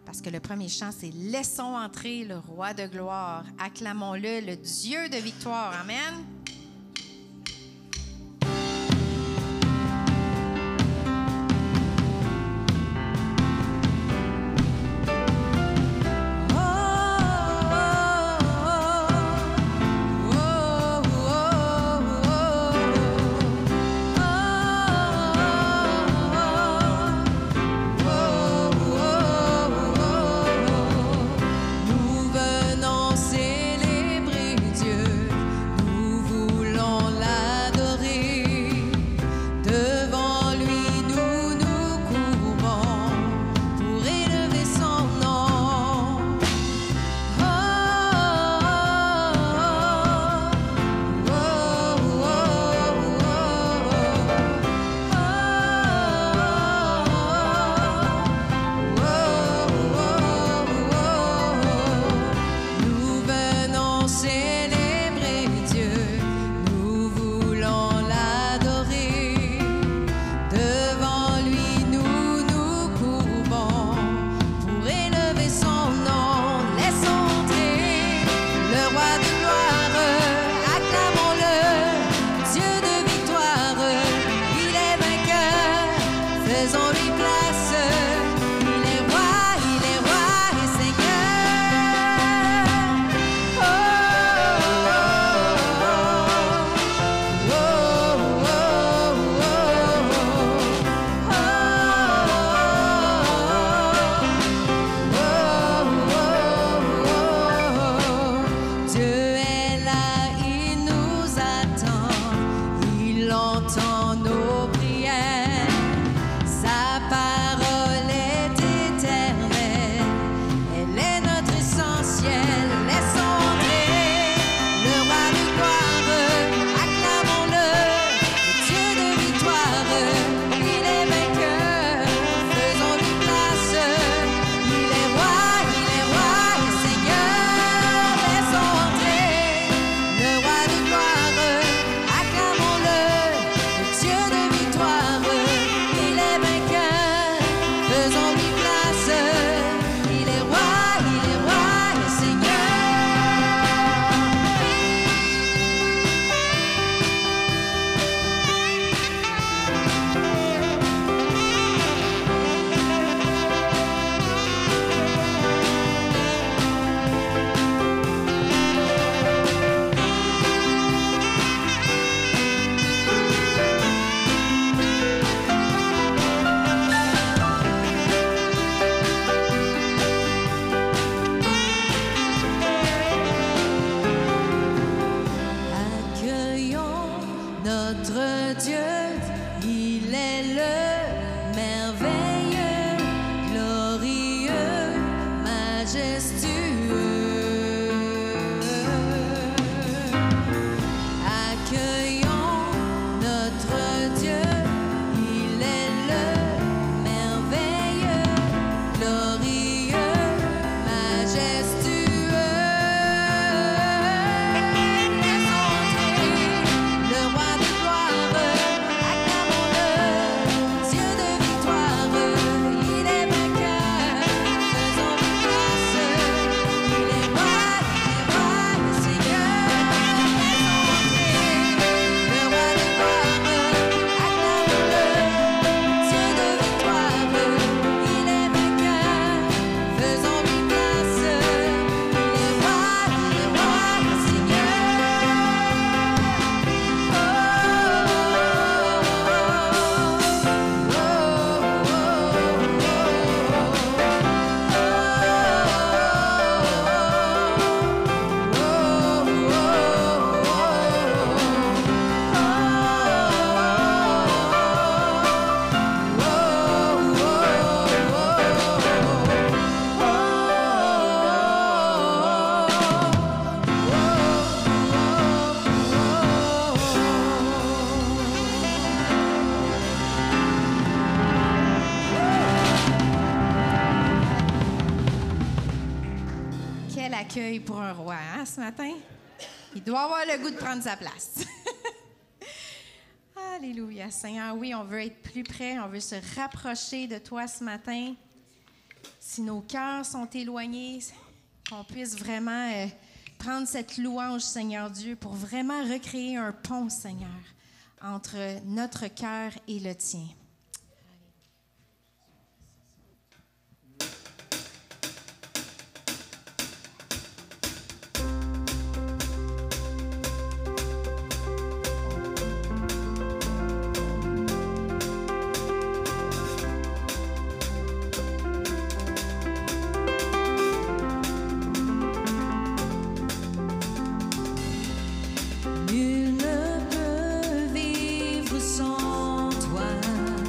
Parce que le premier chant, c'est « Laissons entrer le roi de gloire. Acclamons-le, le Dieu de victoire. » Amen. Accueil pour un roi, hein, ce matin? Il doit avoir le goût de prendre sa place. Alléluia, Seigneur. Oui, on veut être plus près, on veut se rapprocher de toi ce matin. si nos cœurs sont éloignés, qu'on puisse vraiment prendre cette louange, Seigneur Dieu, pour vraiment recréer un pont, Seigneur, entre notre cœur et le tien. Nul ne peut vivre sans toi.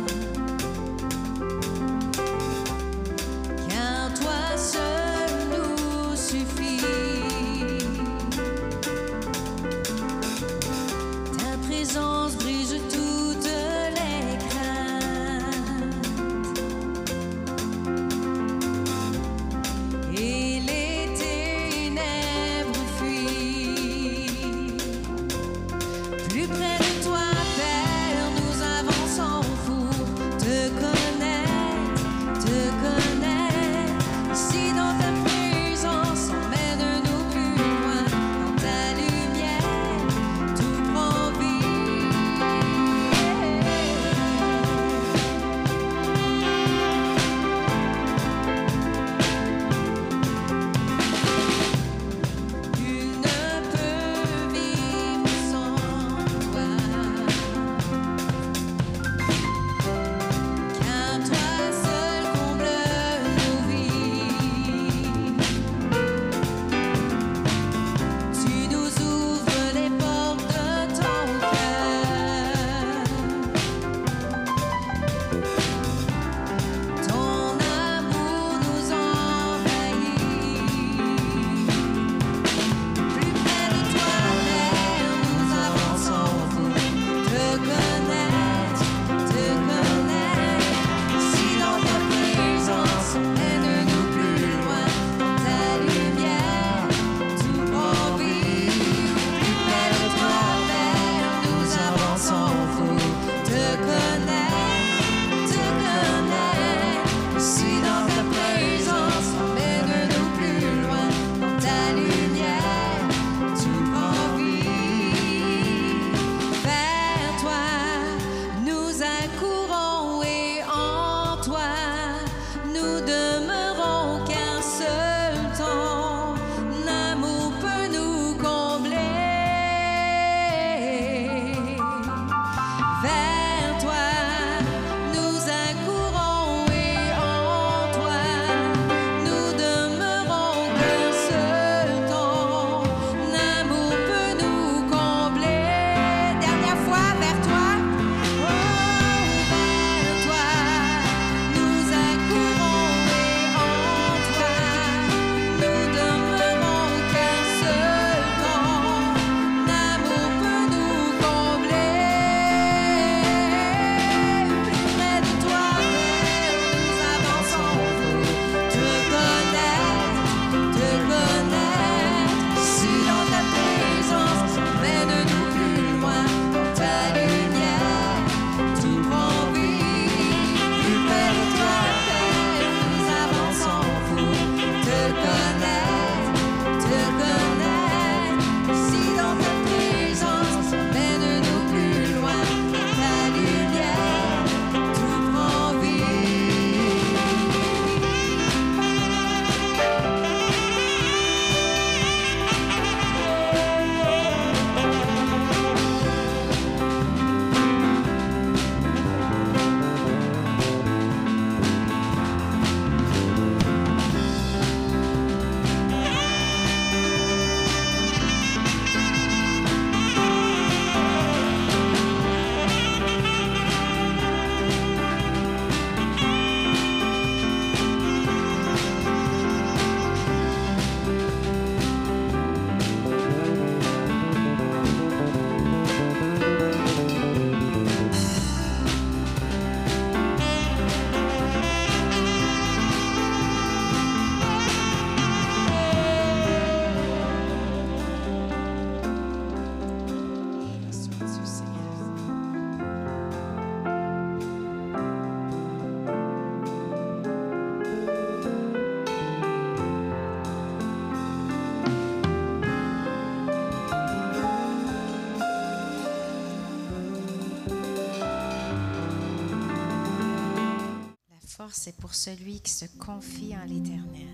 force est pour celui qui se confie en l'Éternel.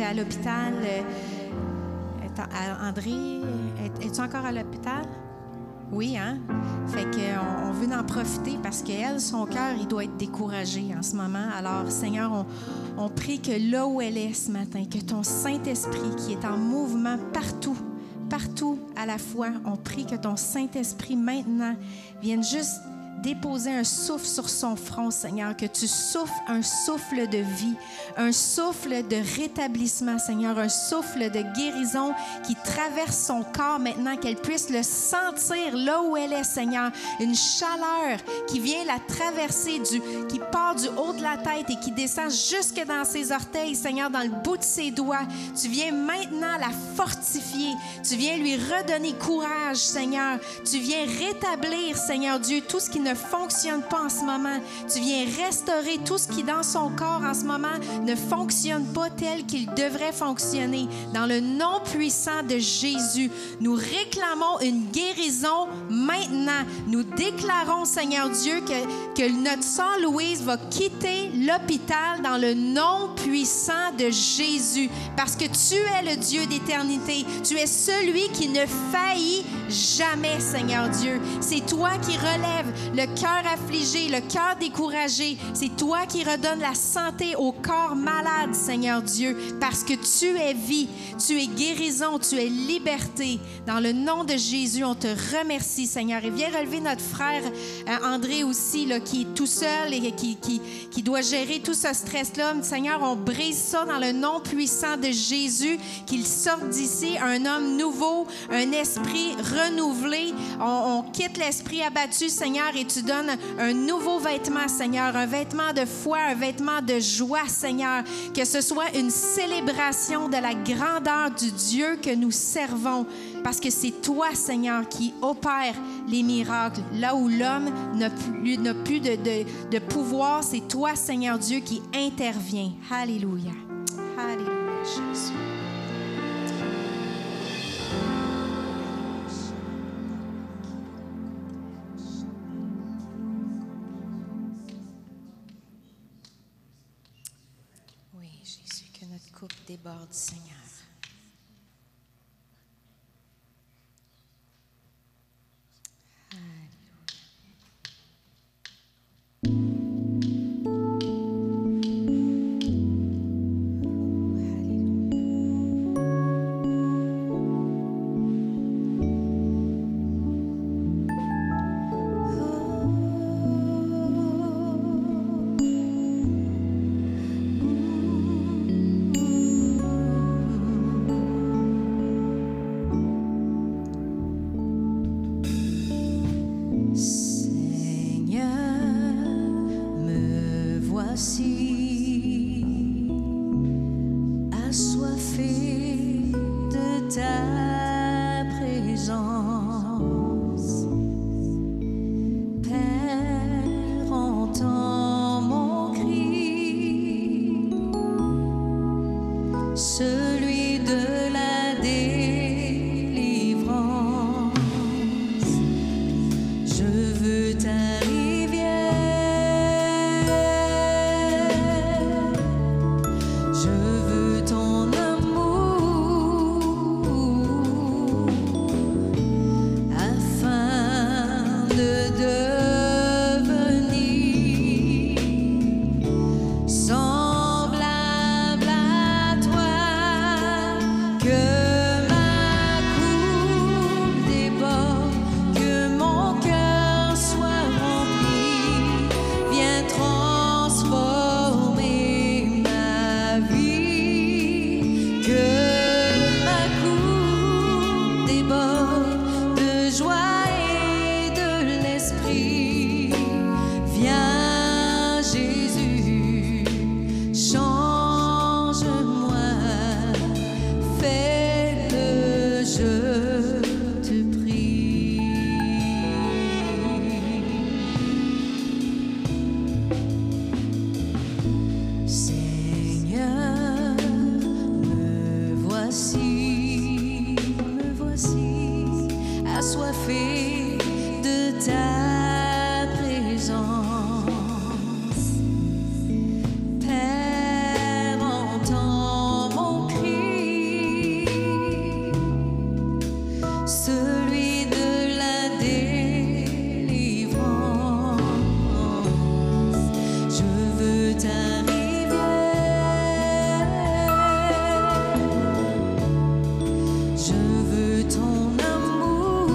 À l'hôpital. André, es-tu encore à l'hôpital? Oui, hein? Fait qu'on veut en profiter parce qu'elle, son cœur, il doit être découragé en ce moment. Alors, Seigneur, on prie que là où elle est ce matin, que ton Saint-Esprit qui est en mouvement partout à la fois, on prie que ton Saint-Esprit maintenant vienne juste déposer un souffle sur son front, Seigneur, que tu souffles un souffle de vie, un souffle de rétablissement, Seigneur, un souffle de guérison qui traverse son corps maintenant, qu'elle puisse le sentir là où elle est, Seigneur, une chaleur qui vient la traverser, qui part du haut de la tête et qui descend jusque dans ses orteils, Seigneur, dans le bout de ses doigts. Tu viens maintenant la fortifier, tu viens lui redonner courage, Seigneur, tu viens rétablir, Seigneur Dieu, tout ce qui ne fonctionne pas en ce moment. Tu viens restaurer tout ce qui, dans son corps en ce moment, ne fonctionne pas tel qu'il devrait fonctionner. Dans le nom puissant de Jésus, nous réclamons une guérison maintenant. Nous déclarons, Seigneur Dieu, que notre sœur Louise va quitter l'hôpital dans le nom puissant de Jésus. Parce que tu es le Dieu d'éternité. Tu es celui qui ne faillit jamais, Seigneur Dieu. C'est toi qui relèves le cœur affligé, le cœur découragé. C'est toi qui redonnes la santé au corps malade, Seigneur Dieu, parce que tu es vie, tu es guérison, tu es liberté. Dans le nom de Jésus, on te remercie, Seigneur. Et viens relever notre frère André aussi, là, qui est tout seul et qui doit gérer tout ce stress-là. Seigneur, on brise ça dans le nom puissant de Jésus, qu'il sorte d'ici un homme nouveau, un esprit renouvelé. On quitte l'esprit abattu, Seigneur, et tu donnes un nouveau vêtement, Seigneur, un vêtement de foi, un vêtement de joie, Seigneur, que ce soit une célébration de la grandeur du Dieu que nous servons, parce que c'est toi, Seigneur, qui opère les miracles. Là où l'homme n'a plus de pouvoir, c'est toi, Seigneur Dieu, qui intervient. Alléluia. Alléluia, Jésus. Oui, Jésus, que notre coupe déborde, Seigneur. Je veux ton amour.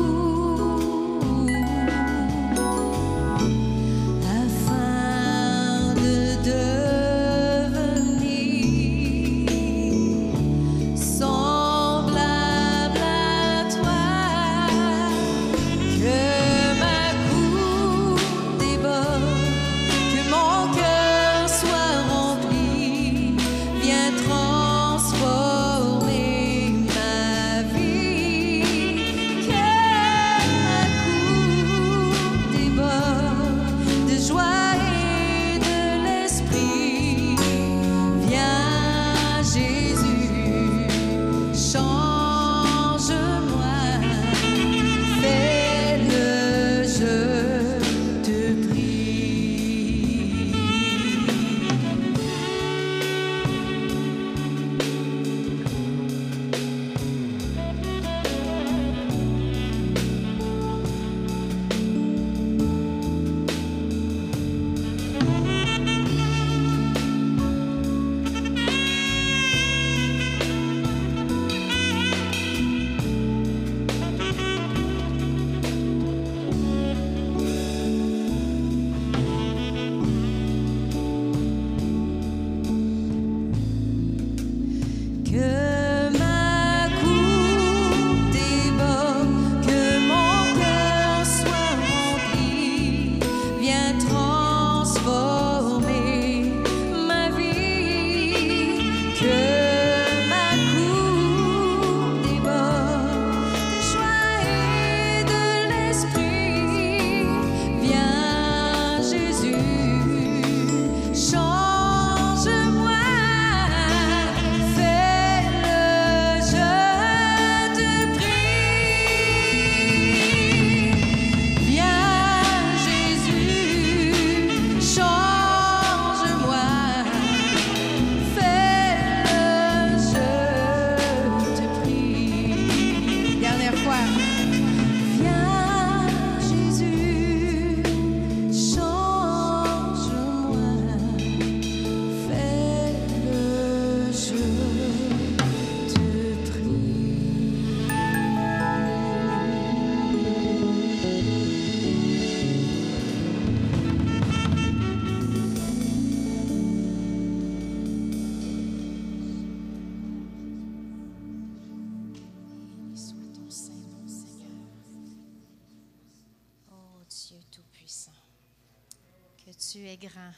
tu es grand.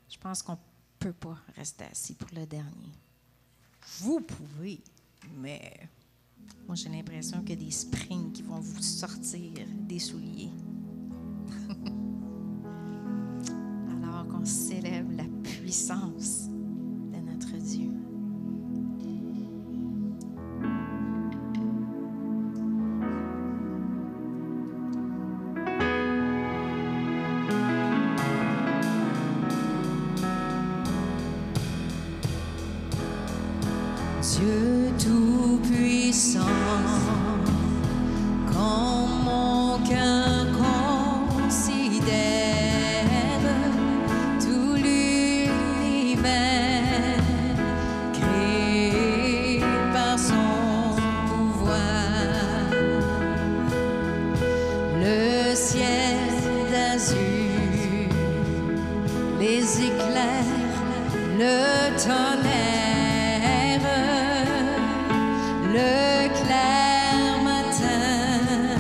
Je pense qu'on ne peut pas rester assis pour le dernier. Vous pouvez, mais moi, j'ai l'impression qu'il y a des springs qui vont vous sortir des souliers. Alors qu'on célèbre la puissance de notre Dieu. Dieu tout-puissant, quand mon cœur considère tout l'univers créé par son pouvoir, le ciel d'azur, les éclairs, le tonnerre, le clair matin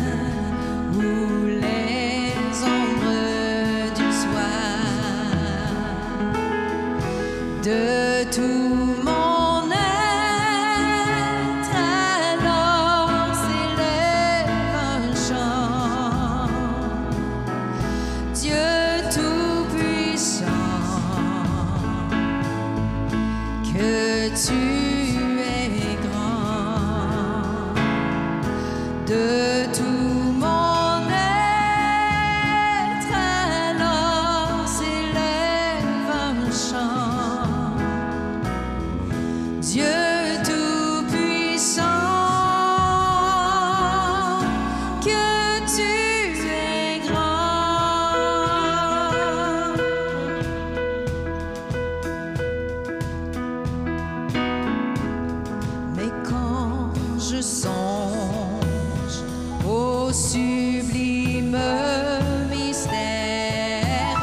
ou les ombres du soir, de tout mon être alors s'élève un chant. Dieu tout-puissant, que tu de tout mon être alors s'élève un chant. Dieu tout-puissant, que tu es grand. Mais quand je songe au sublime mystère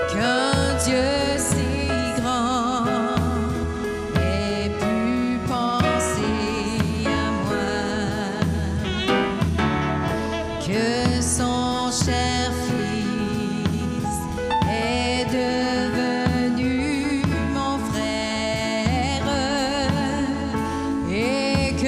qu'un Dieu si grand ait pu penser à moi, que son cher Fils est devenu mon frère et que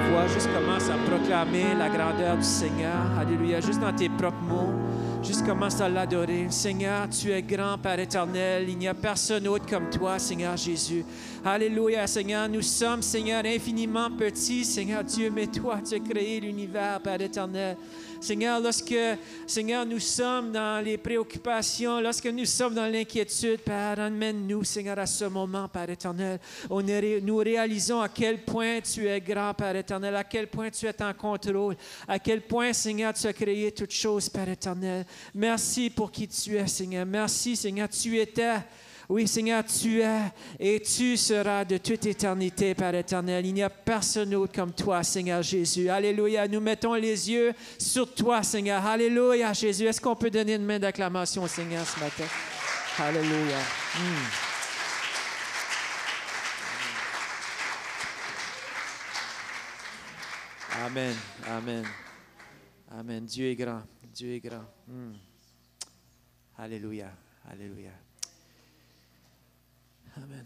voix, juste commence à proclamer la grandeur du Seigneur. Alléluia. Juste dans tes propres mots, juste commence à l'adorer. Seigneur, tu es grand, Père éternel. Il n'y a personne autre comme toi, Seigneur Jésus. Alléluia, Seigneur. Nous sommes, Seigneur, infiniment petits, Seigneur Dieu, mais toi, tu as créé l'univers, Père éternel. Seigneur, lorsque, Seigneur, nous sommes dans les préoccupations, lorsque nous sommes dans l'inquiétude, Père, emmène-nous, Seigneur, à ce moment, Père éternel. Nous réalisons à quel point tu es grand, Père éternel, à quel point tu es en contrôle, à quel point, Seigneur, tu as créé toutes choses, Père éternel. Merci pour qui tu es, Seigneur. Merci, Seigneur, tu étais. Oui, Seigneur, tu es et tu seras de toute éternité, Père éternel. Il n'y a personne d'autre comme toi, Seigneur Jésus. Alléluia. Nous mettons les yeux sur toi, Seigneur. Alléluia, Jésus. Est-ce qu'on peut donner une main d'acclamation au Seigneur ce matin? Alléluia. Amen. Amen. Amen. Dieu est grand. Dieu est grand. Alléluia. Alléluia. Amen.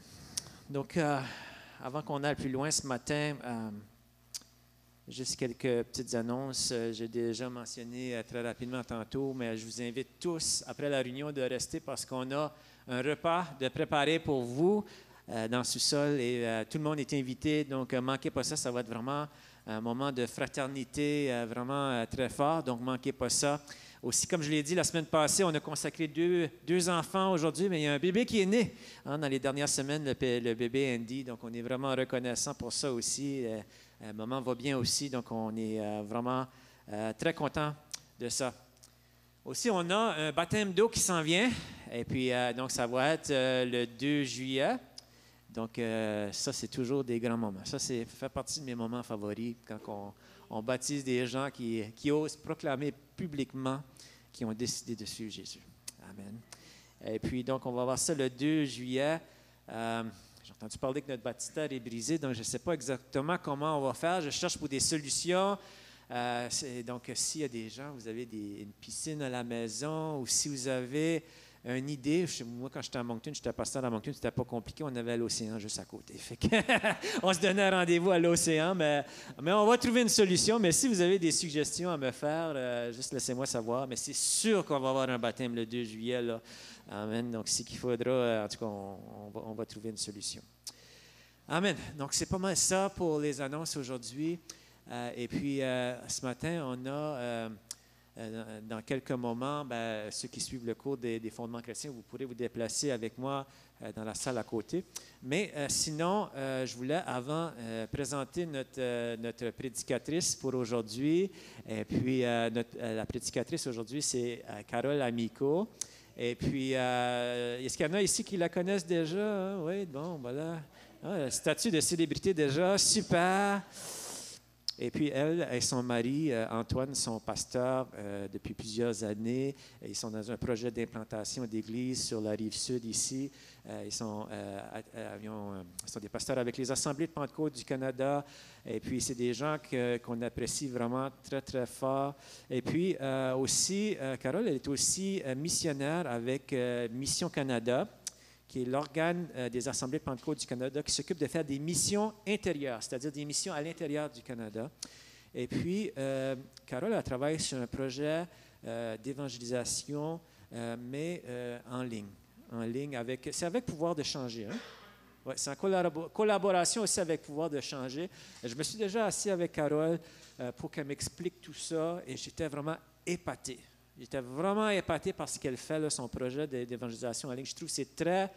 Donc, avant qu'on aille plus loin ce matin, juste quelques petites annonces. J'ai déjà mentionné très rapidement tantôt, mais je vous invite tous, après la réunion, de rester parce qu'on a un repas de préparer pour vous dans le sous-sol et tout le monde est invité. Donc, ne manquez pas ça. Ça va être vraiment un moment de fraternité vraiment très fort. Donc, ne manquez pas ça. Aussi, comme je l'ai dit la semaine passée, on a consacré deux enfants aujourd'hui, mais il y a un bébé qui est né dans les dernières semaines, le bébé Andy. Donc, on est vraiment reconnaissant pour ça aussi. Maman va bien aussi, donc on est vraiment très content de ça. Aussi, on a un baptême d'eau qui s'en vient, et puis donc ça va être le 2 juillet. Donc, ça, c'est toujours des grands moments. Ça, fait partie de mes moments favoris quand on baptise des gens qui osent proclamer publiquement qu'ils ont décidé de suivre Jésus. Amen. Et puis, donc, on va voir ça le 2 juillet. J'ai entendu parler que notre baptistère est brisé, donc je ne sais pas exactement comment on va faire. Je cherche pour des solutions. Donc, s'il y a des gens, vous avez une piscine à la maison, ou si vous avez une idée. Moi, quand j'étais à Moncton, j'étais pasteur à Moncton, c'était pas compliqué. On avait l'océan juste à côté. Fait que on se donnait rendez-vous à l'océan, mais on va trouver une solution. Mais si vous avez des suggestions à me faire, juste laissez-moi savoir. Mais c'est sûr qu'on va avoir un baptême le 2 juillet. Là. Amen. Donc, ce qu'il faudra, en tout cas, on va trouver une solution. Amen. Donc, c'est pas mal ça pour les annonces aujourd'hui. Et puis, ce matin, on a... dans quelques moments, ceux qui suivent le cours des fondements chrétiens, vous pourrez vous déplacer avec moi dans la salle à côté. Mais sinon, je voulais avant présenter notre prédicatrice pour aujourd'hui. Et puis, la prédicatrice aujourd'hui, c'est Carole Amico. Et puis, est-ce qu'il y en a ici qui la connaissent déjà? Hein? Oui, bon, voilà. Statut de célébrité déjà, super. Et puis, elle et son mari, Antoine, sont pasteurs depuis plusieurs années. Ils sont dans un projet d'implantation d'église sur la rive sud ici. Ils sont des pasteurs avec les Assemblées de Pentecôte du Canada. Et puis, c'est des gens qu'on apprécie vraiment très, très fort. Et puis, aussi, Carole, elle est aussi missionnaire avec Mission Canada, qui est l'organe des Assemblées de Pentecôte du Canada, qui s'occupe de faire des missions intérieures, c'est-à-dire des missions à l'intérieur du Canada. Et puis, Carole, elle travaille sur un projet d'évangélisation, mais en ligne. C'est avec Pouvoir de changer. Hein? Ouais, c'est en collaboration aussi avec Pouvoir de changer. Je me suis déjà assis avec Carole pour qu'elle m'explique tout ça, et j'étais vraiment épaté. J'étais vraiment épaté par ce qu'elle fait, là, son projet d'évangélisation en ligne. Je trouve que c'est très,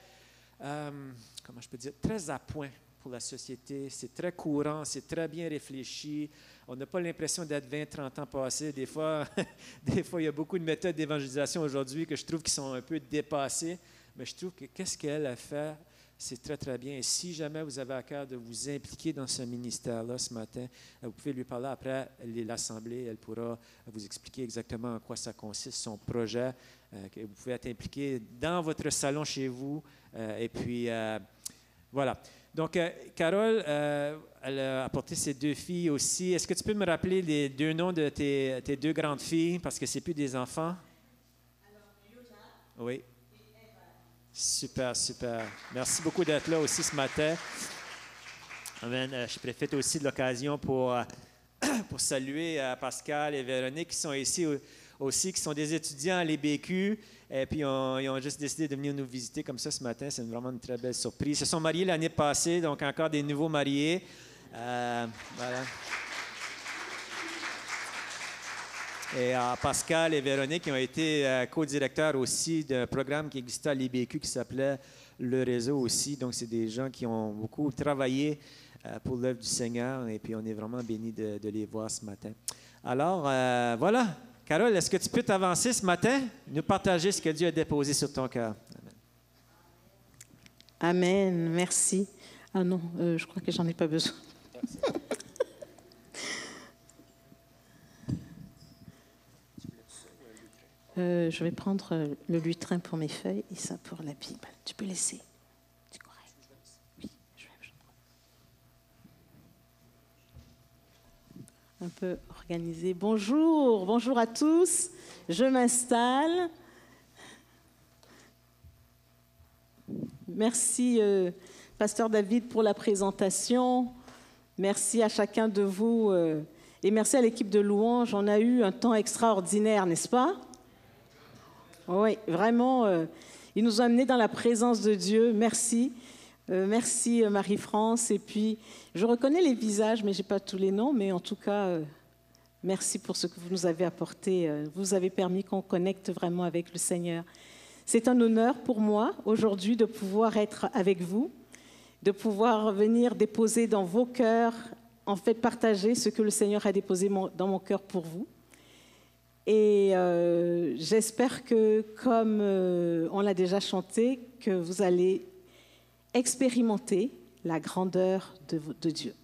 comment je peux dire, très à point pour la société. C'est très courant, c'est très bien réfléchi. On n'a pas l'impression d'être 20-30 ans passés. Des fois, il y a beaucoup de méthodes d'évangélisation aujourd'hui que je trouve qui sont un peu dépassées. Mais je trouve que qu'est-ce qu'elle a fait, c'est très, très bien. Et si jamais vous avez à cœur de vous impliquer dans ce ministère-là ce matin, vous pouvez lui parler après l'Assemblée. Elle pourra vous expliquer exactement en quoi ça consiste, son projet. Que vous pouvez être impliqué dans votre salon chez vous. Et puis, voilà. Donc, Carole, elle a apporté ses 2 filles aussi. Est-ce que tu peux me rappeler les 2 noms de tes 2 grandes filles, parce que ce n'est plus des enfants? Alors, Yoja. Oui. Super, super. Merci beaucoup d'être là aussi ce matin. Amen. Je profite aussi de l'occasion pour saluer Pascal et Véronique qui sont ici aussi, qui sont des étudiants à l'EBQ. Et puis, ils ont juste décidé de venir nous visiter comme ça ce matin. C'est vraiment une très belle surprise. Ils se sont mariés l'année passée, donc encore des nouveaux mariés. Voilà. Et Pascal et Véronique qui ont été co-directeurs aussi d'un programme qui existait à l'IBQ qui s'appelait Le Réseau aussi. Donc, c'est des gens qui ont beaucoup travaillé pour l'œuvre du Seigneur. Et puis, on est vraiment bénis de les voir ce matin. Alors, voilà. Carole, est-ce que tu peux t'avancer ce matin, nous partager ce que Dieu a déposé sur ton cœur? Amen. Merci. Ah non, je crois que j'en ai pas besoin. Je vais prendre le lutrin pour mes feuilles et ça pour la Bible. Tu peux laisser. C'est correct. Oui, je vais un peu organiser. Bonjour, bonjour à tous. Je m'installe. Merci, Pasteur David, pour la présentation. Merci à chacun de vous et merci à l'équipe de louange. On a eu un temps extraordinaire, n'est-ce pas? Oui, vraiment, ils nous ont amenés dans la présence de Dieu. Merci. Merci Marie-France. Et puis, je reconnais les visages, mais je n'ai pas tous les noms. Mais en tout cas, merci pour ce que vous nous avez apporté. Vous avez permis qu'on connecte vraiment avec le Seigneur. C'est un honneur pour moi aujourd'hui de pouvoir être avec vous, de pouvoir venir déposer dans vos cœurs, en fait partager ce que le Seigneur a déposé dans mon cœur pour vous. Et j'espère que, comme on l'a déjà chanté, que vous allez expérimenter la grandeur de Dieu.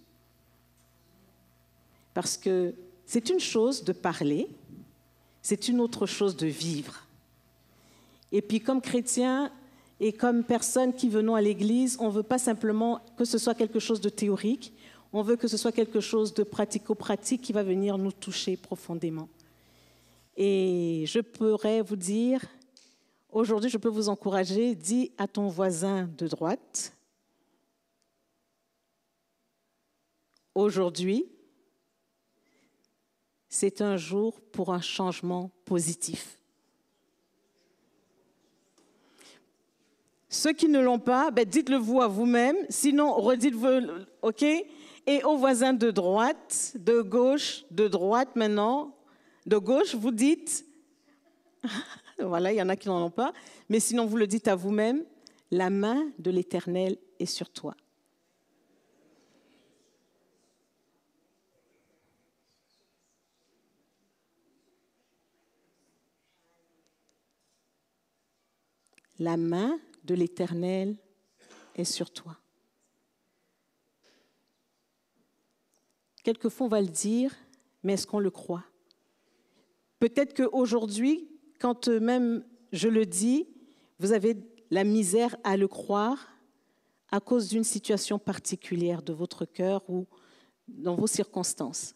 Parce que c'est une chose de parler, c'est une autre chose de vivre. Et puis comme chrétiens et comme personnes qui venons à l'Église, on ne veut pas simplement que ce soit quelque chose de théorique, on veut que ce soit quelque chose de pratico-pratique qui va venir nous toucher profondément. Et je pourrais vous dire, aujourd'hui, je peux vous encourager, dis à ton voisin de droite, aujourd'hui, c'est un jour pour un changement positif. Ceux qui ne l'ont pas, dites-le vous à vous-même, sinon redites-le, OK? Et aux voisins de droite, de gauche, de droite maintenant, de gauche, vous dites, voilà, il y en a qui n'en ont pas, mais sinon vous le dites à vous-même, la main de l'Éternel est sur toi. La main de l'Éternel est sur toi. Quelquefois, on va le dire, mais est-ce qu'on le croit? Peut-être qu'aujourd'hui, quand même je le dis, vous avez la misère à le croire à cause d'une situation particulière de votre cœur ou dans vos circonstances.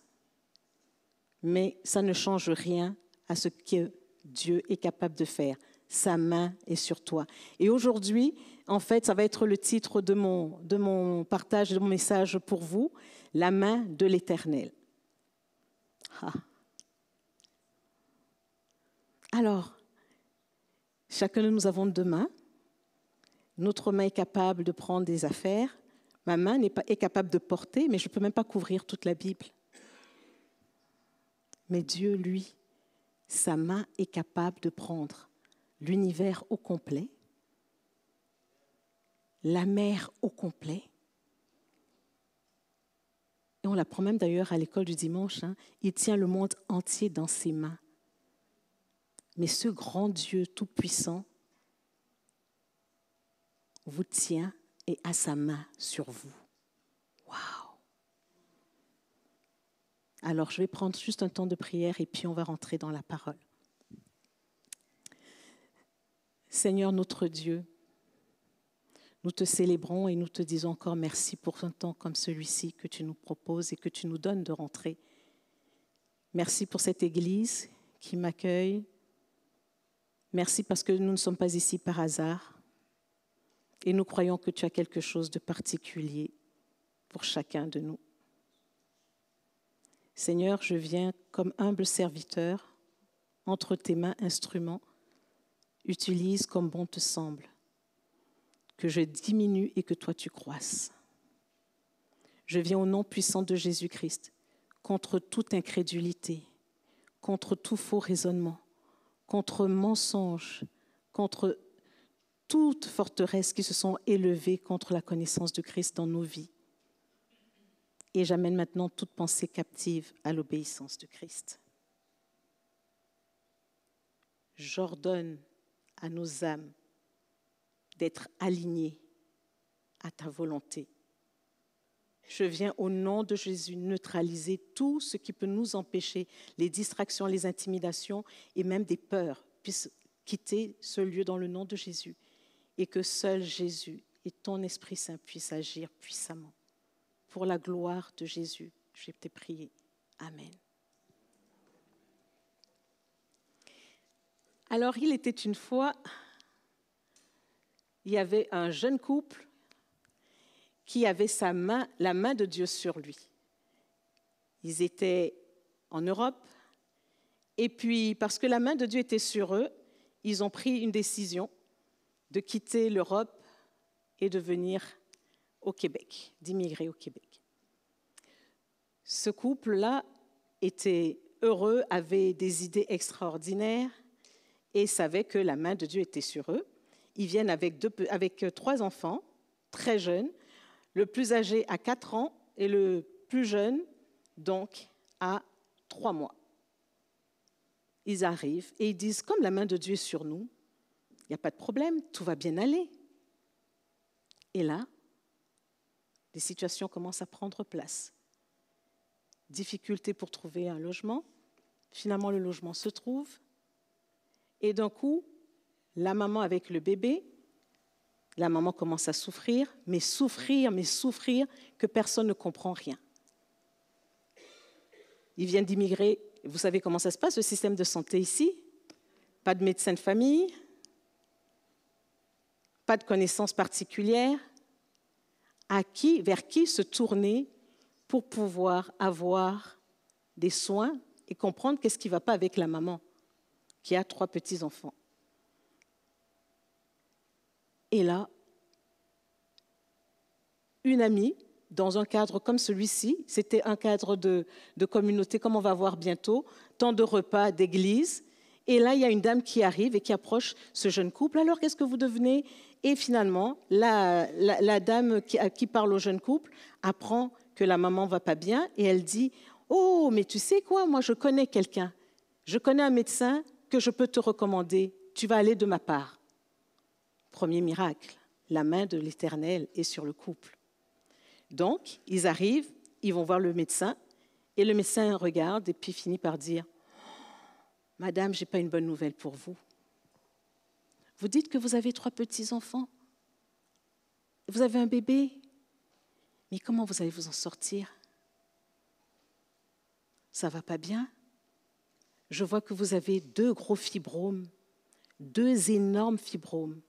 Mais ça ne change rien à ce que Dieu est capable de faire. Sa main est sur toi. Et aujourd'hui, en fait, ça va être le titre de mon partage, de mon message pour vous, la main de l'Éternel. Ah. Alors, chacun de nous avons deux mains. Notre main est capable de prendre des affaires. Ma main est capable de porter, mais je ne peux même pas couvrir toute la Bible. Mais Dieu, lui, sa main est capable de prendre l'univers au complet, la mer au complet. Et on l'apprend même d'ailleurs à l'école du dimanche, il tient le monde entier dans ses mains. Mais ce grand Dieu tout-puissant vous tient et a sa main sur vous. Waouh! Alors, je vais prendre juste un temps de prière et puis on va rentrer dans la parole. Seigneur notre Dieu, nous te célébrons et nous te disons encore merci pour un temps comme celui-ci que tu nous proposes et que tu nous donnes de rentrer. Merci pour cette Église qui m'accueille. Merci parce que nous ne sommes pas ici par hasard et nous croyons que tu as quelque chose de particulier pour chacun de nous. Seigneur, je viens comme humble serviteur, entre tes mains, instrument, utilise comme bon te semble, que je diminue et que toi tu croisses. Je viens au nom puissant de Jésus-Christ, contre toute incrédulité, contre tout faux raisonnement, contre mensonge, contre toutes forteresses qui se sont élevées contre la connaissance de Christ dans nos vies. Et j'amène maintenant toute pensée captive à l'obéissance de Christ. J'ordonne à nos âmes d'être alignées à ta volonté. Je viens au nom de Jésus neutraliser tout ce qui peut nous empêcher, les distractions, les intimidations et même des peurs puissent quitter ce lieu dans le nom de Jésus et que seul Jésus et ton Esprit Saint puissent agir puissamment. Pour la gloire de Jésus, je vais te prier. Amen. Alors, il était une fois, il y avait un jeune couple qui avait la main de Dieu sur lui. Ils étaient en Europe, et puis parce que la main de Dieu était sur eux, ils ont pris une décision de quitter l'Europe et de venir au Québec, d'immigrer au Québec. Ce couple-là était heureux, avait des idées extraordinaires et savait que la main de Dieu était sur eux. Ils viennent avec 3 enfants, très jeunes, le plus âgé a 4 ans et le plus jeune, donc, a 3 mois. Ils arrivent et ils disent, comme la main de Dieu est sur nous, il n'y a pas de problème, tout va bien aller. Et là, les situations commencent à prendre place. Difficulté pour trouver un logement. Finalement, le logement se trouve. Et d'un coup, la maman avec le bébé, la maman commence à souffrir, mais souffrir, que personne ne comprend rien. Ils viennent d'immigrer. Vous savez comment ça se passe, le système de santé ici? Pas de médecin de famille, pas de connaissances particulières. Vers qui se tourner pour pouvoir avoir des soins et comprendre qu'est-ce qui ne va pas avec la maman qui a 3 petits-enfants. Et là, une amie, dans un cadre comme celui-ci, c'était un cadre de communauté, comme on va voir bientôt, temps de repas, d'église. Et là, il y a une dame qui arrive et qui approche ce jeune couple. Alors, qu'est-ce que vous devenez? Et finalement, la dame qui parle au jeune couple apprend que la maman ne va pas bien et elle dit « Oh, mais tu sais quoi, moi je connais quelqu'un. Je connais un médecin que je peux te recommander. Tu vas aller de ma part. » Premier miracle, la main de l'Éternel est sur le couple. Donc, ils arrivent, ils vont voir le médecin et le médecin regarde et puis finit par dire « Madame, je n'ai pas une bonne nouvelle pour vous. Vous dites que vous avez 3 petits-enfants. Vous avez un bébé. Mais comment vous allez vous en sortir? Ça ne va pas bien? Je vois que vous avez 2 gros fibromes, 2 énormes fibromes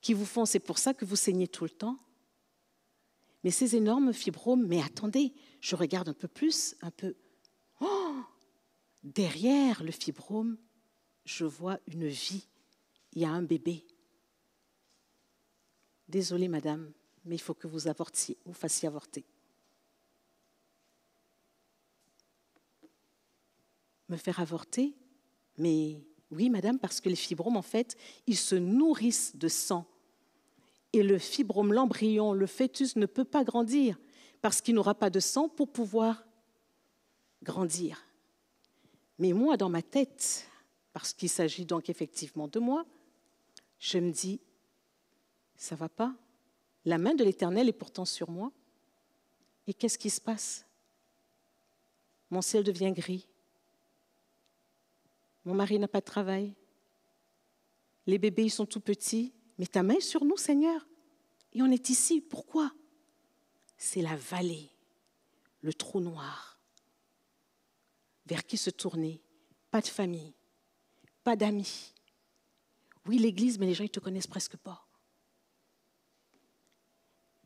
qui vous font, c'est pour ça que vous saignez tout le temps. Mais ces énormes fibromes, mais attendez, je regarde un peu plus, Oh! Derrière le fibrome, je vois une vie. Il y a un bébé. Désolée, madame, mais il faut que vous fassiez avorter. Me faire avorter? Mais oui, madame, parce que les fibromes, en fait, ils se nourrissent de sang. Et le fibrome, l'embryon, le fœtus ne peut pas grandir parce qu'il n'aura pas de sang pour pouvoir grandir. Mais moi, dans ma tête, parce qu'il s'agit donc effectivement de moi, je me dis, ça ne va pas. La main de l'Éternel est pourtant sur moi. Et qu'est-ce qui se passe? Mon ciel devient gris. Mon mari n'a pas de travail. Les bébés, ils sont tout petits. Mais ta main est sur nous, Seigneur. Et on est ici. Pourquoi? C'est la vallée, le trou noir. Vers qui se tourner? Pas de famille, pas d'amis. Oui, l'église, mais les gens, ils ne te connaissent presque pas.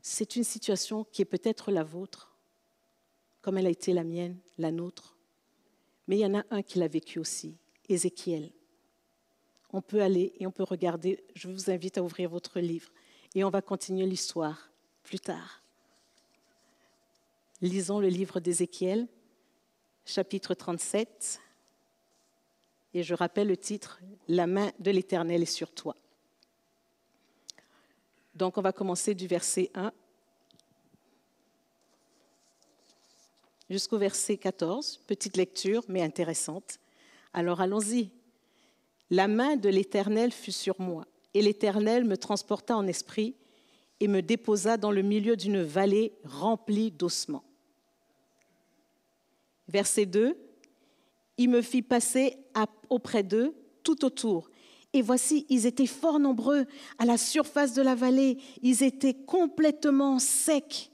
c'est une situation qui est peut-être la vôtre, comme elle a été la mienne, la nôtre. Mais il y en a un qui l'a vécu aussi, Ézéchiel. On peut aller et on peut regarder. Je vous invite à ouvrir votre livre et on va continuer l'histoire plus tard. Lisons le livre d'Ézéchiel, chapitre 37. Et je rappelle le titre, « La main de l'Éternel est sur toi ». Donc, on va commencer du verset 1 jusqu'au verset 14. Petite lecture, mais intéressante. Alors, allons-y. « La main de l'Éternel fut sur moi, et l'Éternel me transporta en esprit et me déposa dans le milieu d'une vallée remplie d'ossements. » Verset 2. « Il me fit passer auprès d'eux tout autour. Et voici, ils étaient fort nombreux à la surface de la vallée. Ils étaient complètement secs.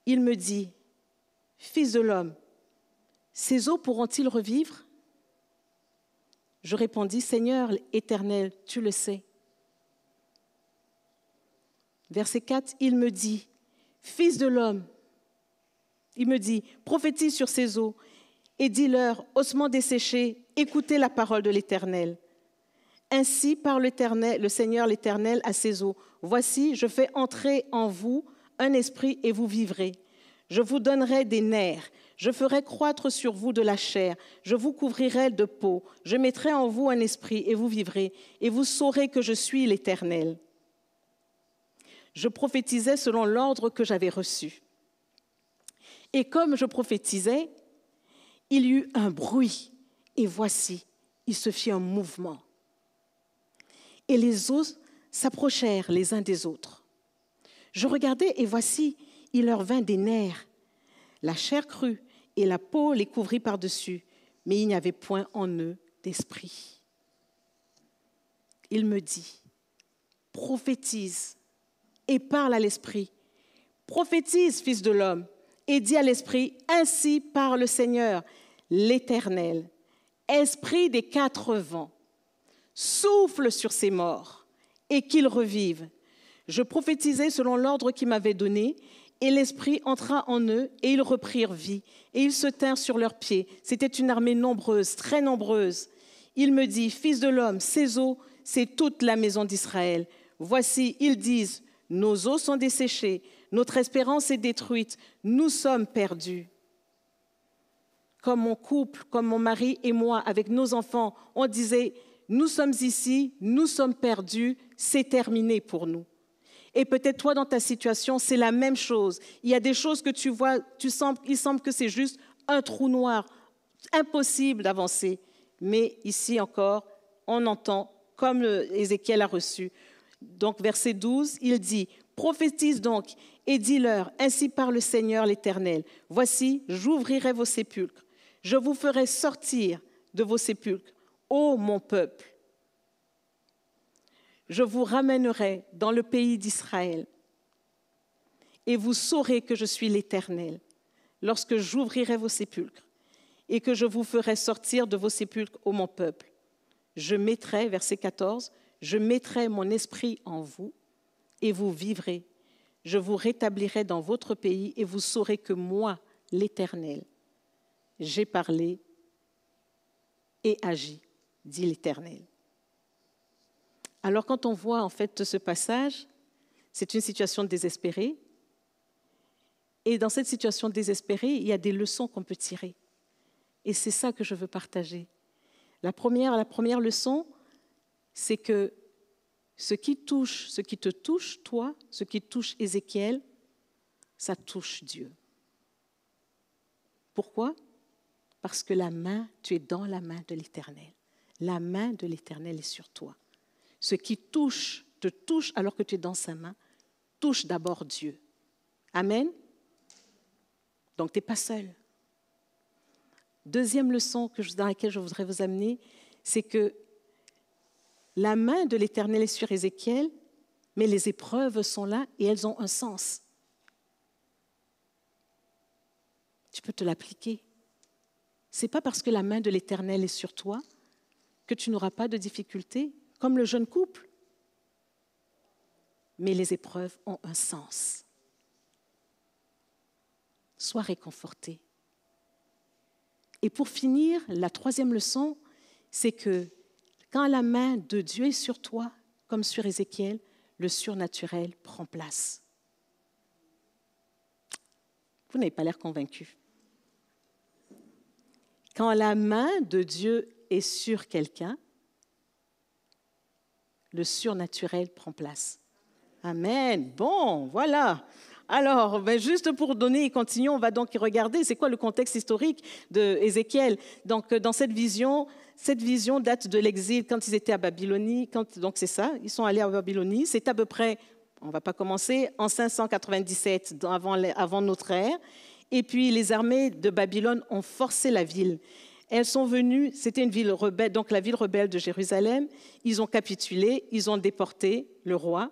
Il me dit, « Fils de l'homme, ces eaux pourront-ils revivre ?» Je répondis, « Seigneur éternel, tu le sais. » Verset 4, il me dit, « Fils de l'homme, il me dit, prophétise sur ces eaux et dis-leur, ossements desséchés, écoutez la parole de l'Éternel. Ainsi parle l'Éternel, le Seigneur l'Éternel à ces eaux. Voici, je fais entrer en vous un esprit et vous vivrez. Je vous donnerai des nerfs, je ferai croître sur vous de la chair, je vous couvrirai de peau, je mettrai en vous un esprit et vous vivrez, et vous saurez que je suis l'Éternel. » Je prophétisais selon l'ordre que j'avais reçu. Et comme je prophétisais, il y eut un bruit, et voici, il se fit un mouvement. Et les os s'approchèrent les uns des autres. Je regardai, et voici, il leur vint des nerfs. La chair crue et la peau les couvrit par-dessus, mais il n'y avait point en eux d'esprit. Il me dit, prophétise et parle à l'esprit. Prophétise, fils de l'homme, et dis à l'esprit, ainsi parle le Seigneur, l'Éternel, esprit des quatre vents, souffle sur ces morts et qu'ils revivent. Je prophétisai selon l'ordre qu'il m'avait donné, et l'esprit entra en eux, et ils reprirent vie, et ils se tinrent sur leurs pieds. C'était une armée nombreuse, très nombreuse. Il me dit, fils de l'homme, ces eaux, c'est toute la maison d'Israël. Voici, ils disent, nos eaux sont desséchées, notre espérance est détruite, nous sommes perdus. Comme mon couple, comme mon mari et moi, avec nos enfants, on disait, nous sommes ici, nous sommes perdus, c'est terminé pour nous. Et peut-être toi, dans ta situation, c'est la même chose. Il y a des choses que tu vois, il semble que c'est juste un trou noir, impossible d'avancer. Mais ici encore, on entend, comme Ézéchiel a reçu. Donc, verset 12, il dit, « Prophétise donc et dis-leur, ainsi parle le Seigneur l'Éternel. Voici, j'ouvrirai vos sépulcres. Je vous ferai sortir de vos sépulcres, ô mon peuple. Je vous ramènerai dans le pays d'Israël et vous saurez que je suis l'Éternel lorsque j'ouvrirai vos sépulcres et que je vous ferai sortir de vos sépulcres, ô mon peuple. Je mettrai, verset 14, je mettrai mon esprit en vous et vous vivrez. Je vous rétablirai dans votre pays et vous saurez que moi, l'Éternel, j'ai parlé et agi, dit l'Éternel. » Alors quand on voit en fait ce passage, c'est une situation désespérée. Et dans cette situation désespérée, il y a des leçons qu'on peut tirer. Et c'est ça que je veux partager. La première leçon, c'est que ce qui te touche, toi, ce qui touche Ézéchiel, ça touche Dieu. Pourquoi ? Parce que tu es dans la main de l'Éternel. La main de l'Éternel est sur toi. Ce qui te touche alors que tu es dans sa main, touche d'abord Dieu. Amen. Donc, tu n'es pas seul. Deuxième leçon dans laquelle je voudrais vous amener, c'est que la main de l'Éternel est sur Ézéchiel, mais les épreuves sont là et elles ont un sens. Tu peux te l'appliquer. Ce n'est pas parce que la main de l'Éternel est sur toi que tu n'auras pas de difficultés, comme le jeune couple. mais les épreuves ont un sens. Sois réconforté. Et pour finir, la troisième leçon, c'est que quand la main de Dieu est sur toi, comme sur Ézéchiel, le surnaturel prend place. Vous n'avez pas l'air convaincu. Quand la main de Dieu est sur quelqu'un, le surnaturel prend place. Amen. Bon, voilà. Alors, juste pour donner et continuer, on va donc regarder c'est quoi le contexte historique d'Ézéchiel. Donc, dans cette vision date de l'exil quand ils étaient à Babylonie. Donc, c'est ça, ils sont allés à Babylonie. C'est à peu près, on ne va pas commencer, en 597 avant notre ère. Et puis, les armées de Babylone ont forcé la ville. Elles sont venues, c'était une ville rebelle, donc la ville rebelle de Jérusalem. Ils ont capitulé, ils ont déporté les rois,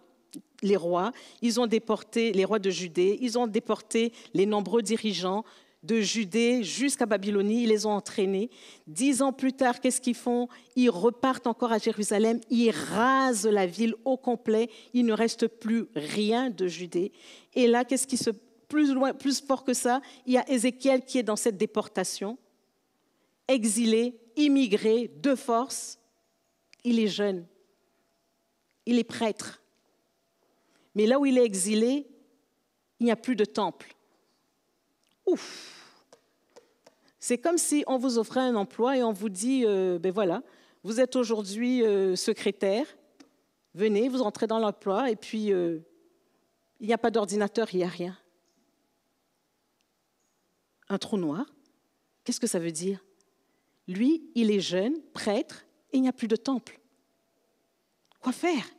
ils ont déporté les rois de Judée, ils ont déporté les nombreux dirigeants de Judée jusqu'à Babylonie, ils les ont entraînés. 10 ans plus tard, qu'est-ce qu'ils font? Ils repartent encore à Jérusalem, ils rasent la ville au complet, il ne reste plus rien de Judée. Et là, qu'est-ce qui se plus fort que ça, il y a Ézéchiel qui est dans cette déportation, exilé, immigré de force. Il est jeune, il est prêtre. Mais là où il est exilé, il n'y a plus de temple. Ouf! C'est comme si on vous offrait un emploi et on vous dit, ben voilà, vous êtes aujourd'hui secrétaire, venez, vous entrez dans l'emploi et puis il n'y a pas d'ordinateur, il n'y a rien. Un trou noir, qu'est-ce que ça veut dire? Lui, il est jeune, prêtre, et il n'y a plus de temple. Quoi faire?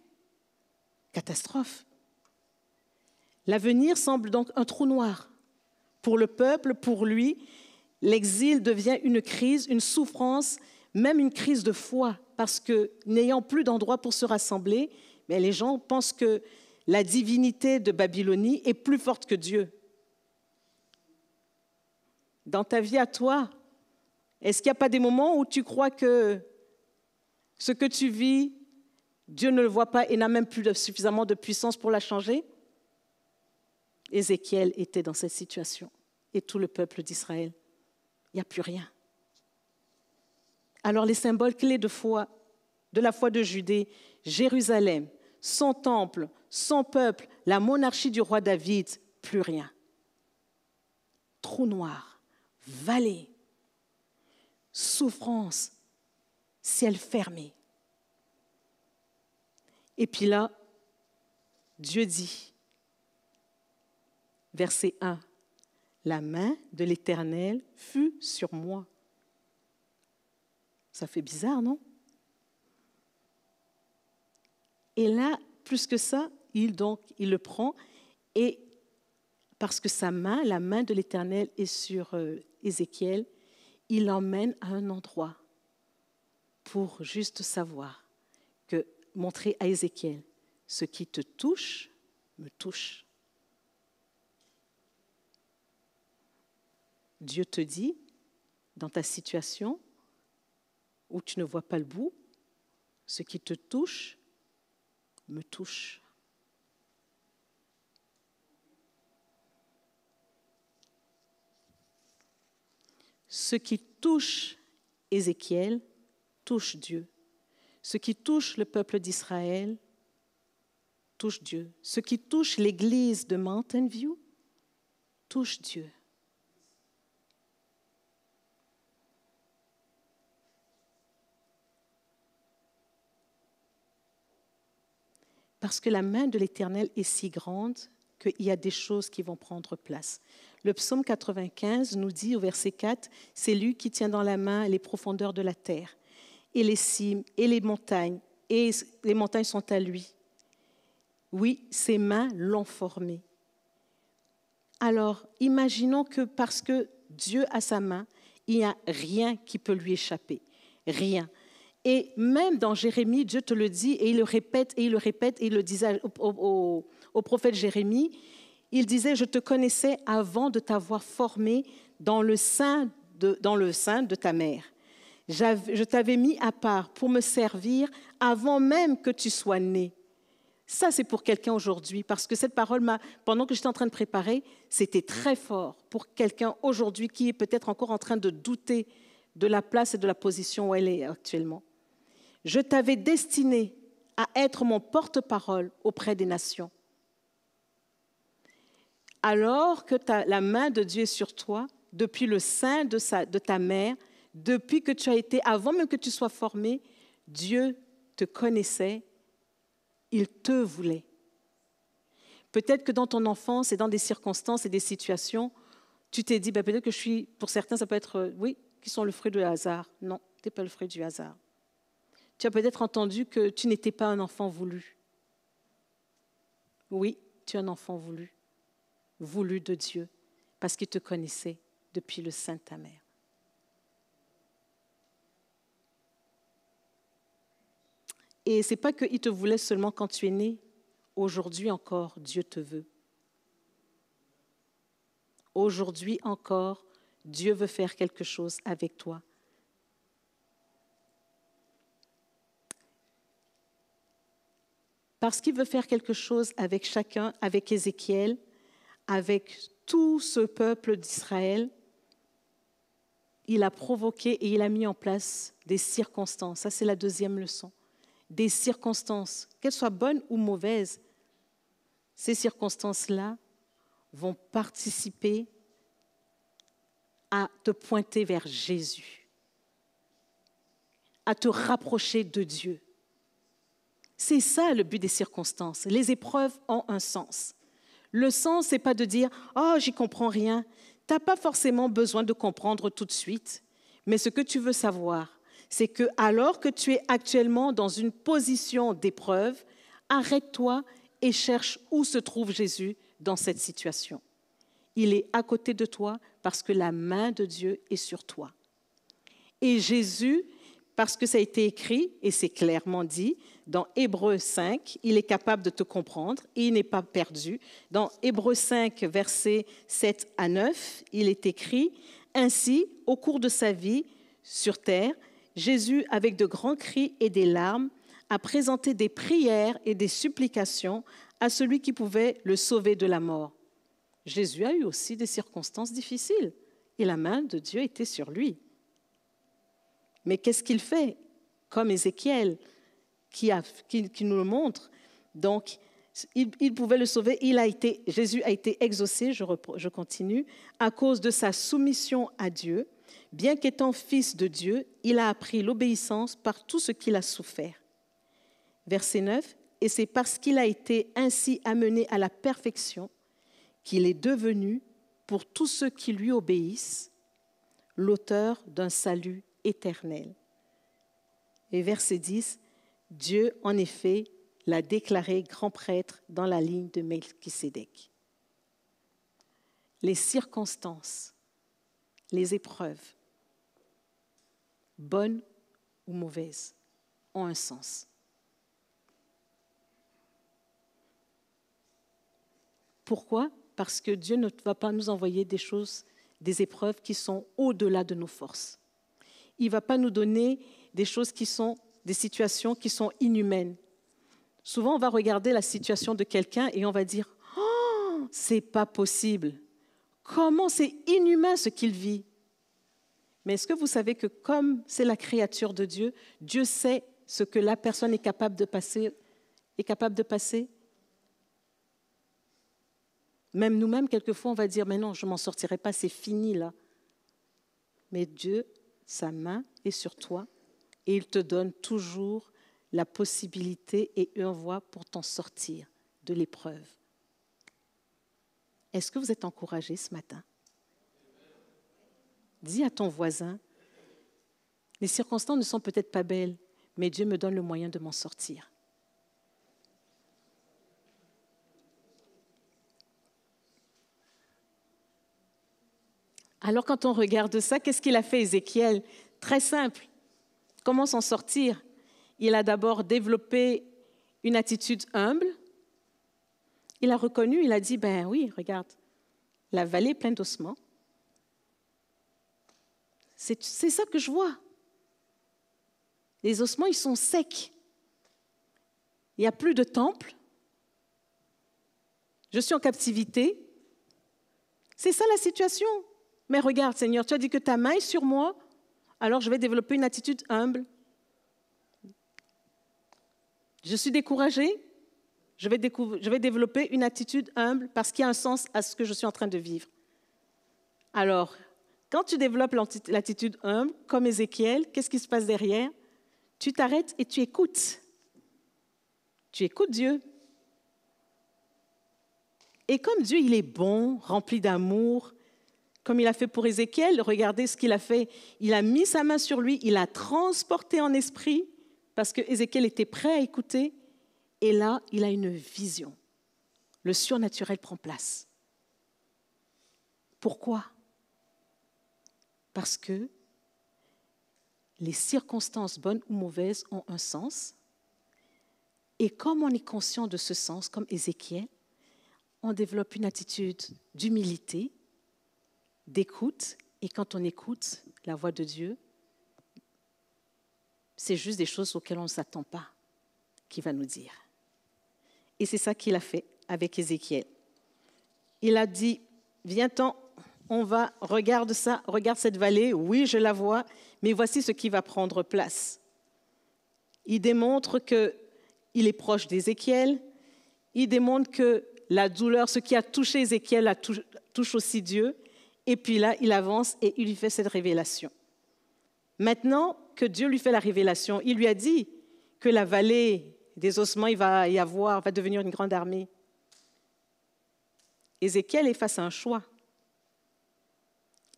Catastrophe. L'avenir semble donc un trou noir. Pour le peuple, pour lui, l'exil devient une crise, une souffrance, même une crise de foi, parce que n'ayant plus d'endroit pour se rassembler, mais les gens pensent que la divinité de Babylonie est plus forte que Dieu. Dans ta vie à toi, est-ce qu'il n'y a pas des moments où tu crois que ce que tu vis, Dieu ne le voit pas et n'a même plus suffisamment de puissance pour la changer? Ézéchiel était dans cette situation et tout le peuple d'Israël. Il n'y a plus rien. Alors les symboles clés de la foi de Judée, Jérusalem, son temple, son peuple, la monarchie du roi David, plus rien. Trou noir, vallée, souffrance, ciel fermé. Et puis là, Dieu dit, verset 1, « La main de l'Éternel fut sur moi. » Ça fait bizarre, non? Et là, plus que ça, il le prend et parce que sa main, la main de l'Éternel est sur Ézéchiel, il l'emmène à un endroit pour juste savoir, montrer à Ézéchiel, ce qui te touche, me touche. Dieu te dit, dans ta situation où tu ne vois pas le bout, ce qui te touche, me touche. Ce qui touche Ézéchiel touche Dieu. Ce qui touche le peuple d'Israël touche Dieu. Ce qui touche l'église de Mountain View touche Dieu. Parce que la main de l'Éternel est si grande qu'il y a des choses qui vont prendre place. Le psaume 95 nous dit au verset 4, « C'est lui qui tient dans la main les profondeurs de la terre, et les cimes, et les montagnes sont à lui. Oui, ses mains l'ont formé. » Alors, imaginons que parce que Dieu a sa main, il n'y a rien qui peut lui échapper. Rien. Et même dans Jérémie, Dieu te le dit, et il le répète, et il le répète, et il le disait au prophète Jérémie, il disait, « Je te connaissais avant de t'avoir formé dans le sein de ta mère. Je t'avais mis à part pour me servir avant même que tu sois né. » Ça, c'est pour quelqu'un aujourd'hui, parce que cette parole, pendant que j'étais en train de préparer, c'était très fort pour quelqu'un aujourd'hui qui est peut-être encore en train de douter de la place et de la position où elle est actuellement. Je t'avais destiné à être mon porte-parole auprès des nations. Alors que la main de Dieu est sur toi, depuis le sein de ta mère, depuis que tu as été, avant même que tu sois formé, Dieu te connaissait, il te voulait. Peut-être que dans ton enfance et dans des circonstances et des situations, tu t'es dit, peut-être que pour certains, ça peut être, oui, qui sont le fruit du hasard. Non, tu n'es pas le fruit du hasard. Tu as peut-être entendu que tu n'étais pas un enfant voulu. Oui, tu es un enfant voulu, voulu de Dieu, parce qu'il te connaissait depuis le sein de ta mère. Et ce n'est pas qu'il te voulait seulement quand tu es né. Aujourd'hui encore, Dieu te veut. Aujourd'hui encore, Dieu veut faire quelque chose avec toi. Parce qu'il veut faire quelque chose avec chacun, avec Ézéchiel, avec tout ce peuple d'Israël, il a provoqué et il a mis en place des circonstances. Ça, c'est la deuxième leçon. Des circonstances, qu'elles soient bonnes ou mauvaises, ces circonstances-là vont participer à te pointer vers Jésus, à te rapprocher de Dieu. C'est ça le but des circonstances. Les épreuves ont un sens. Le sens, ce n'est pas de dire « Oh, j'y comprends rien ». Tu n'as pas forcément besoin de comprendre tout de suite, mais ce que tu veux savoir, c'est que alors que tu es actuellement dans une position d'épreuve, arrête-toi et cherche où se trouve Jésus dans cette situation. Il est à côté de toi parce que la main de Dieu est sur toi. Et Jésus, parce que ça a été écrit, et c'est clairement dit, dans Hébreux 5, il est capable de te comprendre et il n'est pas perdu. Dans Hébreux 5, versets 7 à 9, il est écrit « Ainsi, au cours de sa vie sur terre, Jésus, avec de grands cris et des larmes, a présenté des prières et des supplications à celui qui pouvait le sauver de la mort. » Jésus a eu aussi des circonstances difficiles et la main de Dieu était sur lui. Mais qu'est-ce qu'il fait? Comme Ézéchiel, qui nous le montre. Donc, il pouvait le sauver. Jésus a été exaucé, je continue, à cause de sa soumission à Dieu. Bien qu'étant fils de Dieu, il a appris l'obéissance par tout ce qu'il a souffert. Verset 9, « Et c'est parce qu'il a été ainsi amené à la perfection qu'il est devenu, pour tous ceux qui lui obéissent, l'auteur d'un salut éternel. » Et verset 10, « Dieu, en effet, l'a déclaré grand prêtre dans la ligne de Melchisédek. » Les circonstances, les épreuves, bonnes ou mauvaises, ont un sens. Pourquoi? Parce que Dieu ne va pas nous envoyer des choses, des épreuves qui sont au-delà de nos forces. Il ne va pas nous donner des choses qui sont, des situations qui sont inhumaines. Souvent, on va regarder la situation de quelqu'un et on va dire « Oh, c'est pas possible. Comment c'est inhumain ce qu'il vit. » Mais est-ce que vous savez que comme c'est la créature de Dieu, Dieu sait ce que la personne est capable de passer, Même nous-mêmes, quelquefois, on va dire « Mais non, je ne m'en sortirai pas, c'est fini là. » Mais Dieu, sa main est sur toi et il te donne toujours la possibilité et une voie pour t'en sortir de l'épreuve. Est-ce que vous êtes encouragés ce matin? Dis à ton voisin, les circonstances ne sont peut-être pas belles, mais Dieu me donne le moyen de m'en sortir. Alors quand on regarde ça, qu'est-ce qu'il a fait Ézéchiel? Très simple. Comment s'en sortir? Il a d'abord développé une attitude humble. Il a reconnu, il a dit, ben oui, regarde, la vallée est pleine d'ossements. C'est ça que je vois. Les ossements, ils sont secs. Il n'y a plus de temple, Je suis en captivité. C'est ça la situation. Mais regarde, Seigneur, tu as dit que ta main est sur moi, alors je vais développer une attitude humble. Je suis découragée, je vais développer une attitude humble parce qu'il y a un sens à ce que je suis en train de vivre. Alors, quand tu développes l'attitude humble, comme Ézéchiel, qu'est-ce qui se passe derrière? Tu t'arrêtes et tu écoutes. Tu écoutes Dieu. Et comme Dieu, il est bon, rempli d'amour, comme il a fait pour Ézéchiel, regardez ce qu'il a fait. Il a mis sa main sur lui, il l'a transporté en esprit, parce que Ézéchiel était prêt à écouter. Et là, il a une vision. Le surnaturel prend place. Pourquoi? Parce que les circonstances, bonnes ou mauvaises, ont un sens. Et comme on est conscient de ce sens, comme Ézéchiel, on développe une attitude d'humilité, d'écoute. Et quand on écoute la voix de Dieu, c'est juste des choses auxquelles on ne s'attend pas qu'il va nous dire. Et c'est ça qu'il a fait avec Ézéchiel. Il a dit, viens-t'en, on va, regarde ça, regarde cette vallée, oui, je la vois, mais voici ce qui va prendre place. Il démontre qu'il est proche d'Ézéchiel, il démontre que la douleur, ce qui a touché Ézéchiel, touche aussi Dieu, et puis là, il avance et il lui fait cette révélation. Maintenant que Dieu lui fait la révélation, il lui a dit que la vallée des ossements, va devenir une grande armée. Ézéchiel est face à un choix.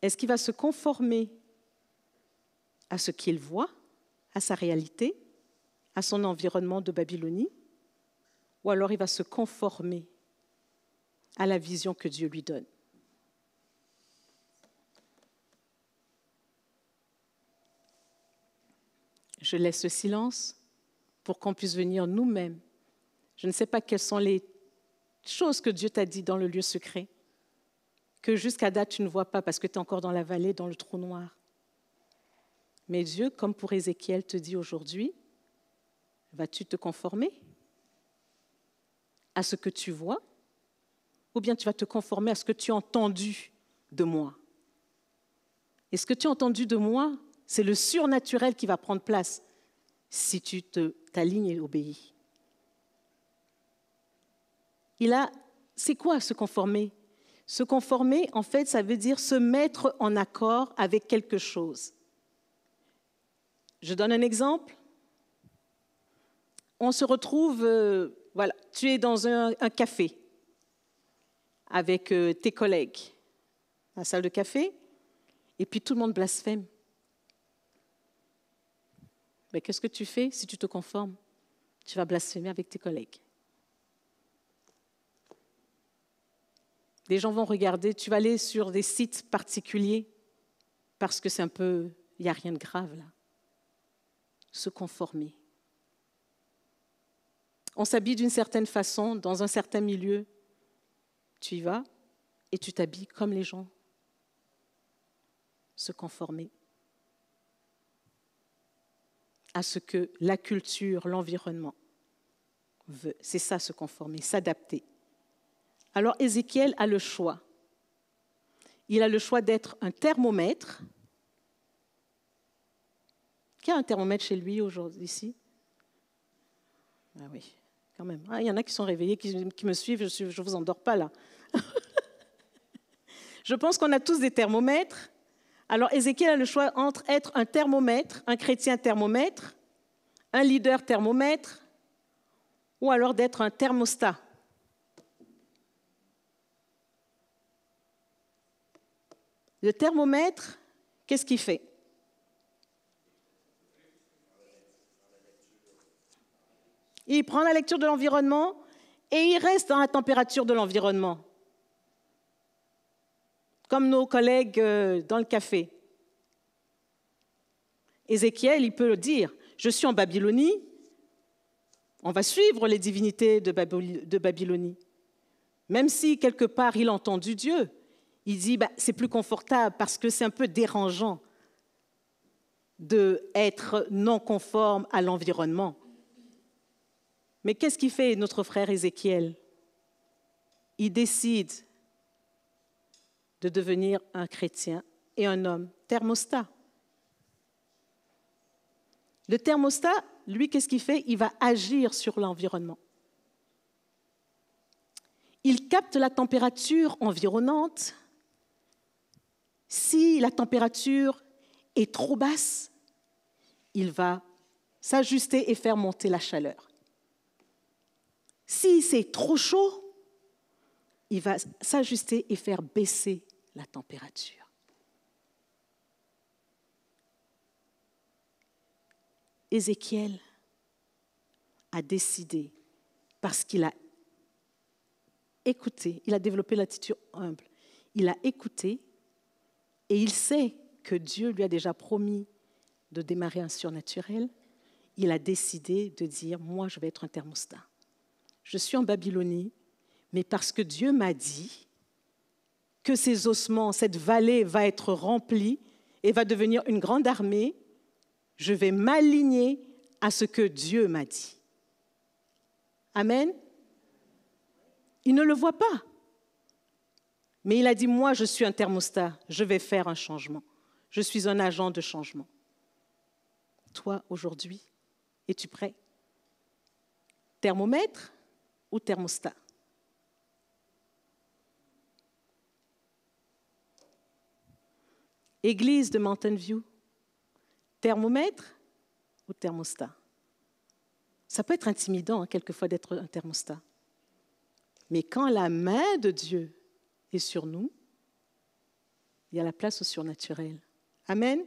Est-ce qu'il va se conformer à ce qu'il voit, à sa réalité, à son environnement de Babylonie, ou alors il va se conformer à la vision que Dieu lui donne? Je laisse le silence pour qu'on puisse venir nous-mêmes. Je ne sais pas quelles sont les choses que Dieu t'a dit dans le lieu secret, que jusqu'à date tu ne vois pas parce que tu es encore dans la vallée, dans le trou noir. Mais Dieu, comme pour Ézéchiel, te dit aujourd'hui, vas-tu te conformer à ce que tu vois, ou bien tu vas te conformer à ce que tu as entendu de moi? Et ce que tu as entendu de moi, c'est le surnaturel qui va prendre place si tu t'alignes et obéis. C'est quoi se conformer? Se conformer, en fait, ça veut dire se mettre en accord avec quelque chose. Je donne un exemple. On se retrouve, tu es dans un café avec tes collègues, la salle de café, et puis tout le monde blasphème. Mais qu'est-ce que tu fais si tu te conformes? Tu vas blasphémer avec tes collègues. Les gens vont regarder, tu vas aller sur des sites particuliers parce que c'est il n'y a rien de grave là. Se conformer. On s'habille d'une certaine façon, dans un certain milieu. Tu y vas et tu t'habilles comme les gens. Se conformer à ce que la culture, l'environnement veut. C'est ça, se conformer, s'adapter. Alors Ézéchiel a le choix. Il a le choix d'être un thermomètre. Qui a un thermomètre chez lui aujourd'hui, ici? Ah oui, quand même. Il y en a qui sont réveillés, qui me suivent, je ne vous endors pas là. Je pense qu'on a tous des thermomètres. Alors Ézéchiel a le choix entre être un thermomètre, un chrétien thermomètre, un leader thermomètre, ou alors d'être un thermostat. Le thermomètre, qu'est-ce qu'il fait? Il prend la lecture de l'environnement et il reste dans la température de l'environnement. Comme nos collègues dans le café. Ézéchiel, il peut le dire, je suis en Babylonie, on va suivre les divinités de Babylonie. Même si quelque part il a entendu Dieu, il dit c'est plus confortable parce que c'est un peu dérangeant d'être non conforme à l'environnement. Mais qu'est-ce qu'il fait notre frère Ézéchiel? il décide de devenir un chrétien et un homme thermostat. Le thermostat, lui, qu'est-ce qu'il fait? Il va agir sur l'environnement. Il capte la température environnante. Si la température est trop basse, il va s'ajuster et faire monter la chaleur. Si c'est trop chaud, il va s'ajuster et faire baisser la température. Ézéchiel a décidé, parce qu'il a écouté, il a développé l'attitude humble, il a écouté et il sait que Dieu lui a déjà promis de démarrer un surnaturel. Il a décidé de dire, moi je vais être un thermostat. Je suis en Babylonie, mais parce que Dieu m'a dit que ces ossements, cette vallée va être remplie et va devenir une grande armée, je vais m'aligner à ce que Dieu m'a dit. Amen. Il ne le voit pas. Mais il a dit, moi, je suis un thermostat, je vais faire un changement. Je suis un agent de changement. Toi, aujourd'hui, es-tu prêt? Thermomètre ou thermostat? Église de Mountain View, thermomètre ou thermostat? Ça peut être intimidant, quelquefois, d'être un thermostat. Mais quand la main de Dieu est sur nous, il y a la place au surnaturel. Amen.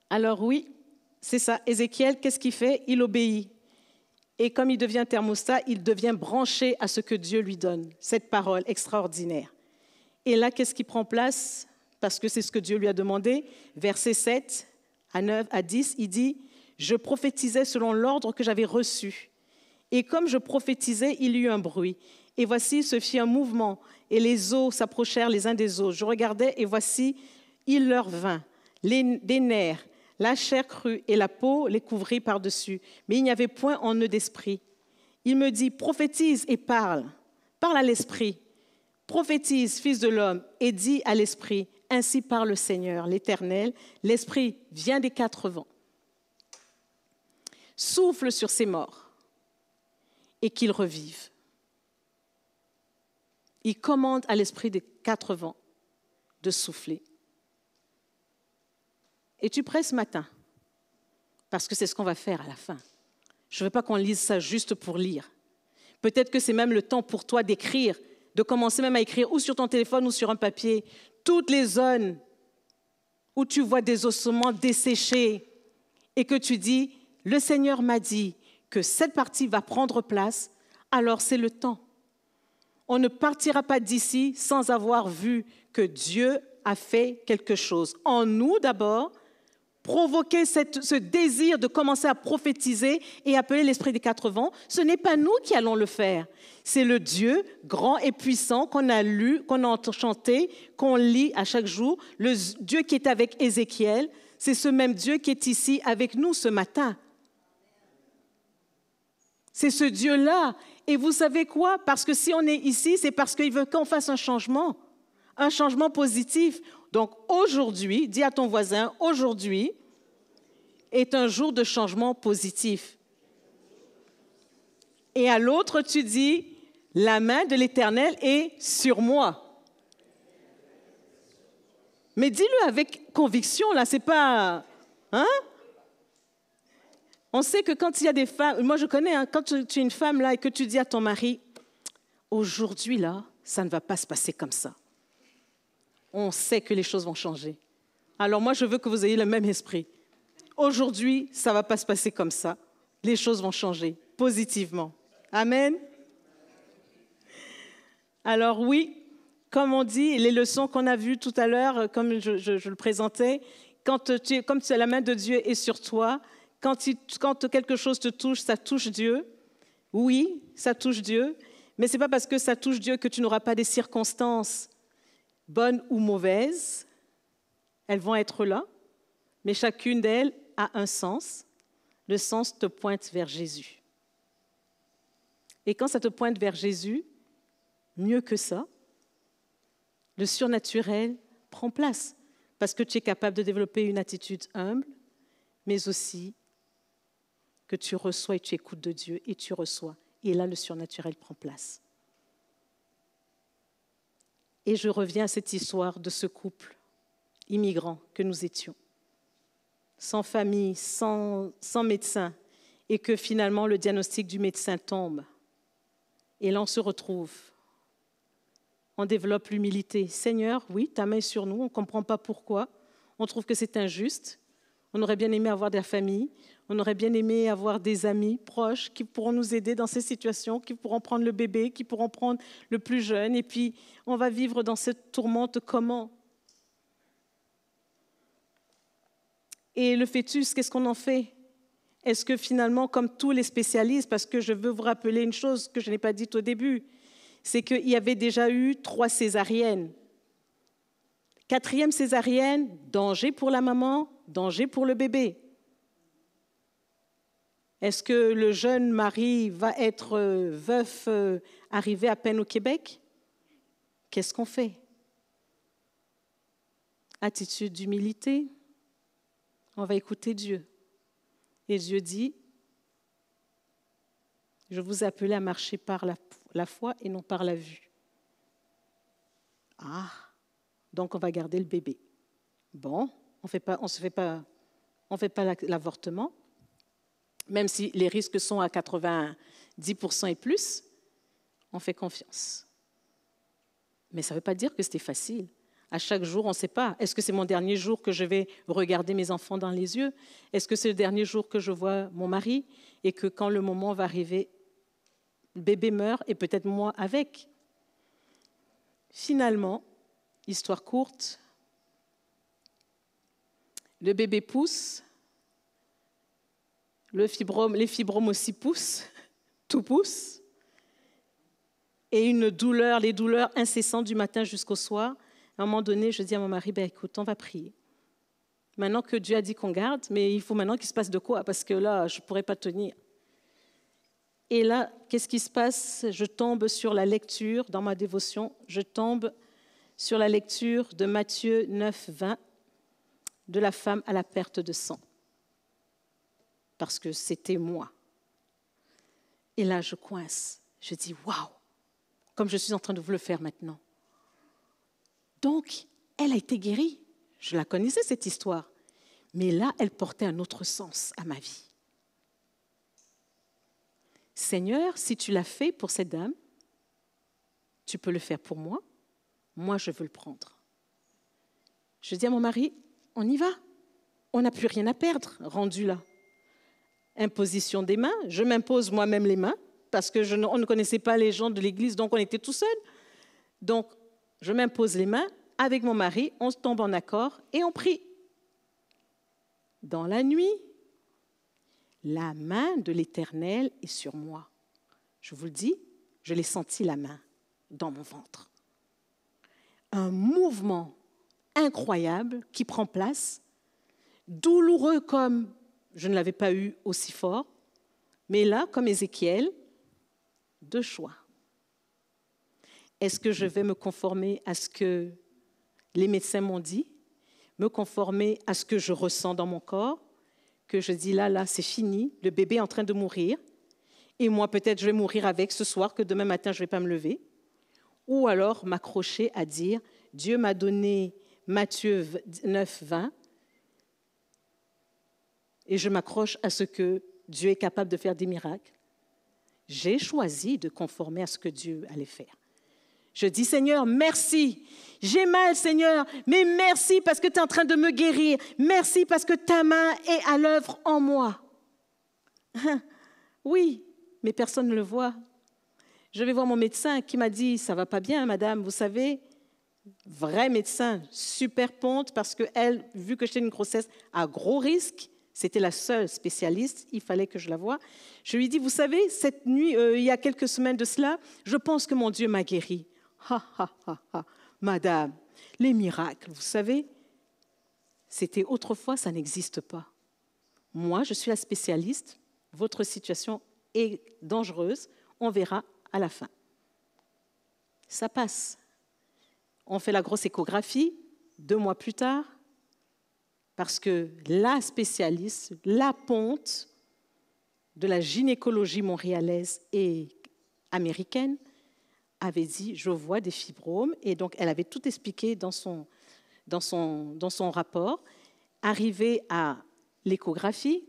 Alors oui, c'est ça. Ézéchiel, qu'est-ce qu'il fait? Il obéit. Et comme il devient thermostat, il devient branché à ce que Dieu lui donne, cette parole extraordinaire. Et là, qu'est-ce qui prend place? Parce que c'est ce que Dieu lui a demandé. Versets 7 à 9 à 10, il dit, « Je prophétisais selon l'ordre que j'avais reçu. Et comme je prophétisais, il y eut un bruit. Et voici, se fit un mouvement, et les eaux s'approchèrent les uns des autres. Je regardais, et voici, il leur vint des nerfs, la chair crue, et la peau les couvrit par-dessus. Mais il n'y avait point en eux d'esprit. Il me dit, prophétise et parle. Parle à l'esprit. Prophétise, fils de l'homme, et dis à l'esprit, ainsi parle le Seigneur, l'Éternel, l'esprit vient des quatre vents. Souffle sur ces morts, et qu'ils revivent. Il commande à l'esprit des quatre vents de souffler. Es-tu prêt ce matin? Parce que c'est ce qu'on va faire à la fin. Je ne veux pas qu'on lise ça juste pour lire. Peut-être que c'est même le temps pour toi d'écrire, de commencer même à écrire ou sur ton téléphone ou sur un papier, toutes les zones où tu vois des ossements desséchés et que tu dis, le Seigneur m'a dit que cette partie va prendre place, alors c'est le temps. On ne partira pas d'ici sans avoir vu que Dieu a fait quelque chose. En nous d'abord, provoquer ce désir de commencer à prophétiser et appeler l'esprit des quatre vents, ce n'est pas nous qui allons le faire. C'est le Dieu grand et puissant qu'on a lu, qu'on a chanté, qu'on lit à chaque jour. Le Dieu qui est avec Ézéchiel, c'est ce même Dieu qui est ici avec nous ce matin. C'est ce Dieu-là. Et vous savez quoi? Parce que si on est ici, c'est parce qu'il veut qu'on fasse un changement positif. Donc aujourd'hui, dis à ton voisin, aujourd'hui est un jour de changement positif. Et à l'autre, tu dis, la main de l'Éternel est sur moi. Mais dis-le avec conviction, là, c'est pas... Hein? On sait que quand il y a des femmes, moi je connais, quand tu es une femme là et que tu dis à ton mari, aujourd'hui là, ça ne va pas se passer comme ça. On sait que les choses vont changer. Alors moi je veux que vous ayez le même esprit. Aujourd'hui, ça ne va pas se passer comme ça. Les choses vont changer positivement. Amen. Alors oui, comme on dit, les leçons qu'on a vues tout à l'heure, comme je le présentais, comme la main de Dieu est sur toi, quand quelque chose te touche, ça touche Dieu. Oui, ça touche Dieu, mais ce n'est pas parce que ça touche Dieu que tu n'auras pas des circonstances bonnes ou mauvaises. Elles vont être là, mais chacune d'elles a un sens. Le sens te pointe vers Jésus. Et quand ça te pointe vers Jésus, mieux que ça, le surnaturel prend place. Parce que tu es capable de développer une attitude humble, mais aussi que tu reçois et tu écoutes de Dieu et tu reçois. Et là, le surnaturel prend place. Et je reviens à cette histoire de ce couple immigrant que nous étions, sans famille, sans médecin, et que finalement le diagnostic du médecin tombe. Et là, on se retrouve. On développe l'humilité. Seigneur, oui, ta main est sur nous, on ne comprend pas pourquoi. On trouve que c'est injuste. On aurait bien aimé avoir de la famille. On aurait bien aimé avoir des amis proches qui pourront nous aider dans ces situations, qui pourront prendre le bébé, qui pourront prendre le plus jeune. Et puis, on va vivre dans cette tourmente comment? Et le fœtus, qu'est-ce qu'on en fait? Est-ce que finalement, comme tous les spécialistes, parce que je veux vous rappeler une chose que je n'ai pas dite au début, c'est qu'il y avait déjà eu 3 césariennes. 4e césarienne, danger pour la maman, danger pour le bébé. Est-ce que le jeune mari va être veuf, arrivé à peine au Québec? Qu'est-ce qu'on fait? Attitude d'humilité. On va écouter Dieu. Et Dieu dit, je vous ai appelé à marcher par la foi et non par la vue. Ah, donc on va garder le bébé. Bon, on ne fait pas l'avortement, même si les risques sont à 90% et plus, on fait confiance. Mais ça ne veut pas dire que c'était facile. À chaque jour, on ne sait pas. Est-ce que c'est mon dernier jour que je vais regarder mes enfants dans les yeux? Est-ce que c'est le dernier jour que je vois mon mari? Et que quand le moment va arriver, le bébé meurt et peut-être moi avec. Finalement, histoire courte, le bébé pousse, les fibromes aussi poussent, tout pousse, et les douleurs incessantes du matin jusqu'au soir. À un moment donné, je dis à mon mari, écoute, on va prier. Maintenant que Dieu a dit qu'on garde, mais il faut maintenant qu'il se passe de quoi? Parce que là, je ne pourrais pas tenir. Et là, qu'est-ce qui se passe? Je tombe sur la lecture, dans ma dévotion, je tombe sur la lecture de Matthieu 9, 20, de la femme à la perte de sang. Parce que c'était moi. Et là, je coince. Je dis, waouh, comme je suis en train de vous le faire maintenant. Donc, elle a été guérie. Je la connaissais, cette histoire. Mais là, elle portait un autre sens à ma vie. Seigneur, si tu l'as fait pour cette dame, tu peux le faire pour moi. Moi, je veux le prendre. Je dis à mon mari, on y va. On n'a plus rien à perdre, rendu là. Imposition des mains. Je m'impose moi-même les mains parce qu'on ne connaissait pas les gens de l'église, donc on était tout seuls. Donc, je m'impose les mains, avec mon mari, on se tombe en accord et on prie. Dans la nuit, la main de l'Éternel est sur moi. Je vous le dis, je l'ai senti la main dans mon ventre. Un mouvement incroyable qui prend place, douloureux comme je ne l'avais pas eu aussi fort, mais là, comme Ézéchiel, 2 choix. Est-ce que je vais me conformer à ce que les médecins m'ont dit, me conformer à ce que je ressens dans mon corps, que je dis là, c'est fini, le bébé est en train de mourir, et moi peut-être je vais mourir avec ce soir, que demain matin je ne vais pas me lever, ou alors m'accrocher à dire, Dieu m'a donné Matthieu 9, 20, et je m'accroche à ce que Dieu est capable de faire des miracles. J'ai choisi de conformer à ce que Dieu allait faire. Je dis, Seigneur, merci. J'ai mal, Seigneur, mais merci parce que tu es en train de me guérir. Merci parce que ta main est à l'œuvre en moi. Oui, mais personne ne le voit. Je vais voir mon médecin qui m'a dit, ça ne va pas bien, madame, vous savez, vrai médecin, super ponte, parce qu'elle, vu que j'étais une grossesse à gros risque, c'était la seule spécialiste, il fallait que je la voie. Je lui dis, vous savez, cette nuit, il y a quelques semaines de cela, je pense que mon Dieu m'a guéri. Madame, les miracles, vous savez, c'était autrefois, ça n'existe pas. Moi, je suis la spécialiste, votre situation est dangereuse, On verra à la fin. Ça passe. On fait la grosse échographie 2 mois plus tard, parce que la spécialiste, la ponte de la gynécologie montréalaise et américaine, avait dit « je vois des fibromes ». Et donc, elle avait tout expliqué dans son rapport. Arrivé à l'échographie,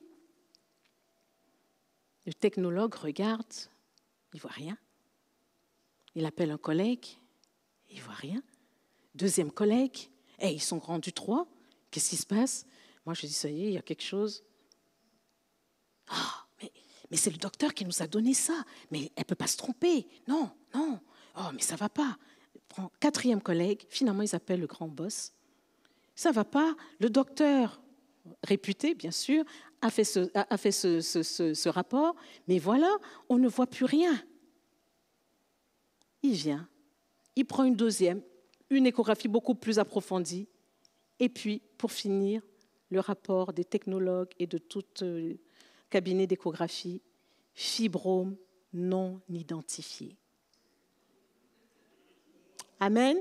le technologue regarde, il ne voit rien. Il appelle un collègue, il ne voit rien. Deuxième collègue, ils sont rendus 3. Qu'est-ce qui se passe? Moi, je dis, ça y est, il y a quelque chose. Mais c'est le docteur qui nous a donné ça. Mais elle ne peut pas se tromper. Non. Oh, mais ça ne va pas. Quatrième collègue, finalement, ils appellent le grand boss. Ça ne va pas. Le docteur, réputé, bien sûr, a fait ce rapport. Mais voilà, on ne voit plus rien. Il vient, il prend une deuxième, une échographie beaucoup plus approfondie. Et puis, pour finir, le rapport des technologues et de tout cabinet d'échographie, fibrome non identifié. Amen.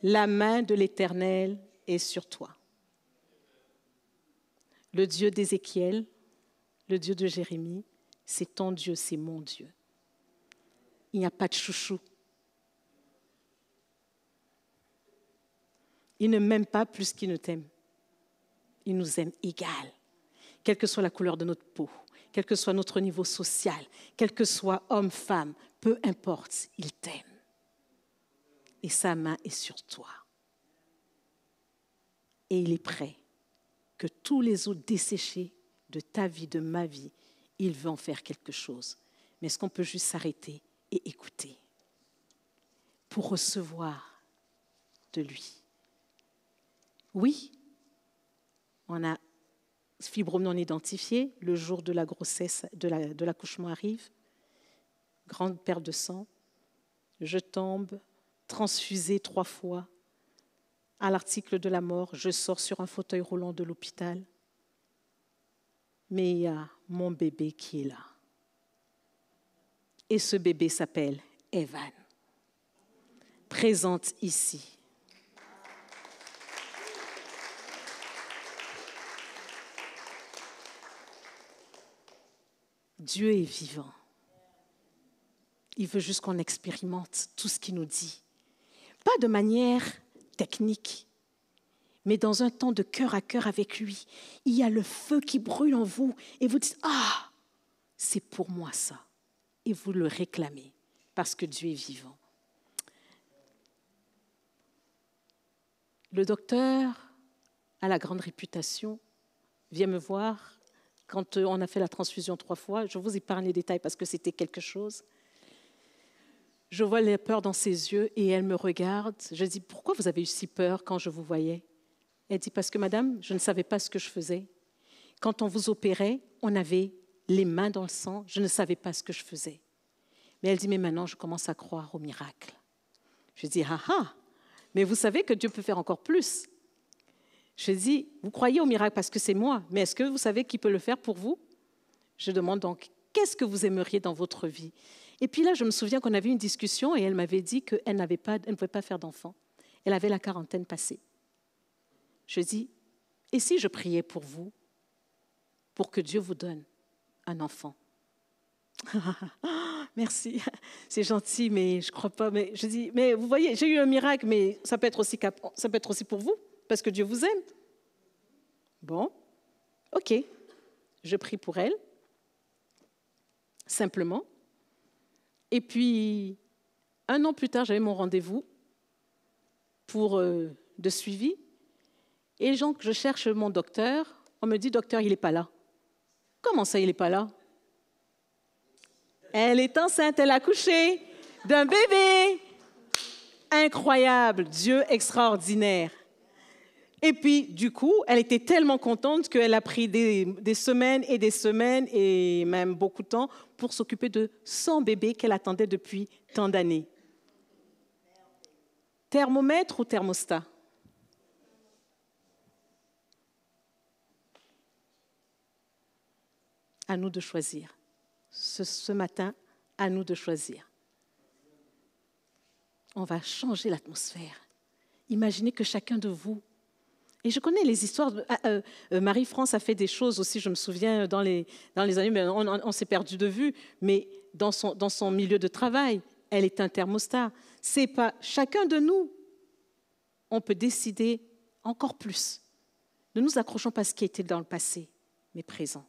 La main de l'Éternel est sur toi. Le Dieu d'Ézéchiel, le Dieu de Jérémie, c'est ton Dieu, c'est mon Dieu. Il n'y a pas de chouchou. Il ne m'aime pas plus qu'il ne t'aime. Il nous aime égal, quelle que soit la couleur de notre peau, quel que soit notre niveau social, quel que soit homme, femme, peu importe, il t'aime. Et sa main est sur toi. Et il est prêt que tous les eaux desséchées de ta vie, de ma vie, il veut en faire quelque chose. Mais est-ce qu'on peut juste s'arrêter et écouter pour recevoir de lui? Oui, on a fibrome non identifié, le jour de la grossesse, de l'accouchement arrive, grande perte de sang, je tombe, transfusée 3 fois, à l'article de la mort, je sors sur un fauteuil roulant de l'hôpital, mais il y a mon bébé qui est là. Et ce bébé s'appelle Evan, présente ici. Dieu est vivant. Il veut juste qu'on expérimente tout ce qu'il nous dit. Pas de manière technique, mais dans un temps de cœur à cœur avec lui. Il y a le feu qui brûle en vous et vous dites « Ah, c'est pour moi ça ». Et vous le réclamez parce que Dieu est vivant. Le docteur a la grande réputation, vient me voir quand on a fait la transfusion 3 fois. Je vous épargne les détails parce que c'était quelque chose. Je vois la peur dans ses yeux et elle me regarde. Je dis, pourquoi vous avez eu si peur quand je vous voyais? Elle dit, parce que madame, je ne savais pas ce que je faisais. Quand on vous opérait, on avait les mains dans le sang. Je ne savais pas ce que je faisais. Mais elle dit, mais maintenant, je commence à croire au miracle. Je dis, mais vous savez que Dieu peut faire encore plus. Je dis, vous croyez au miracle parce que c'est moi, mais est-ce que vous savez qui peut le faire pour vous? Je demande donc, qu'est-ce que vous aimeriez dans votre vie? Et puis là, je me souviens qu'on avait une discussion et elle m'avait dit qu'elle ne pouvait pas faire d'enfant. Elle avait la quarantaine passée. Je dis, et si je priais pour vous, pour que Dieu vous donne un enfant? Merci, c'est gentil, mais je ne crois pas. Mais je dis, mais vous voyez, j'ai eu un miracle, mais ça peut être aussi pour vous, parce que Dieu vous aime. Bon, ok, je prie pour elle, simplement. Et puis, 1 an plus tard, j'avais mon rendez-vous de suivi. Et je cherche mon docteur. On me dit, docteur, il n'est pas là. Comment ça, il n'est pas là? Elle est enceinte, elle a accouché d'un bébé. Incroyable, Dieu extraordinaire. Et puis, du coup, elle était tellement contente qu'elle a pris des semaines et des semaines et même beaucoup de temps pour s'occuper de son bébé qu'elle attendait depuis tant d'années. Thermomètre ou thermostat? À nous de choisir ce matin, à nous de choisir. On va changer l'atmosphère. Imaginez que chacun de vous, et je connais les histoires, Marie-France a fait des choses aussi, je me souviens, dans les années, mais on s'est perdu de vue, mais dans son milieu de travail, elle est un thermostat. C'est pas chacun de nous, on peut décider encore plus. Ne nous accrochons pas à ce qui était dans le passé, mais présent.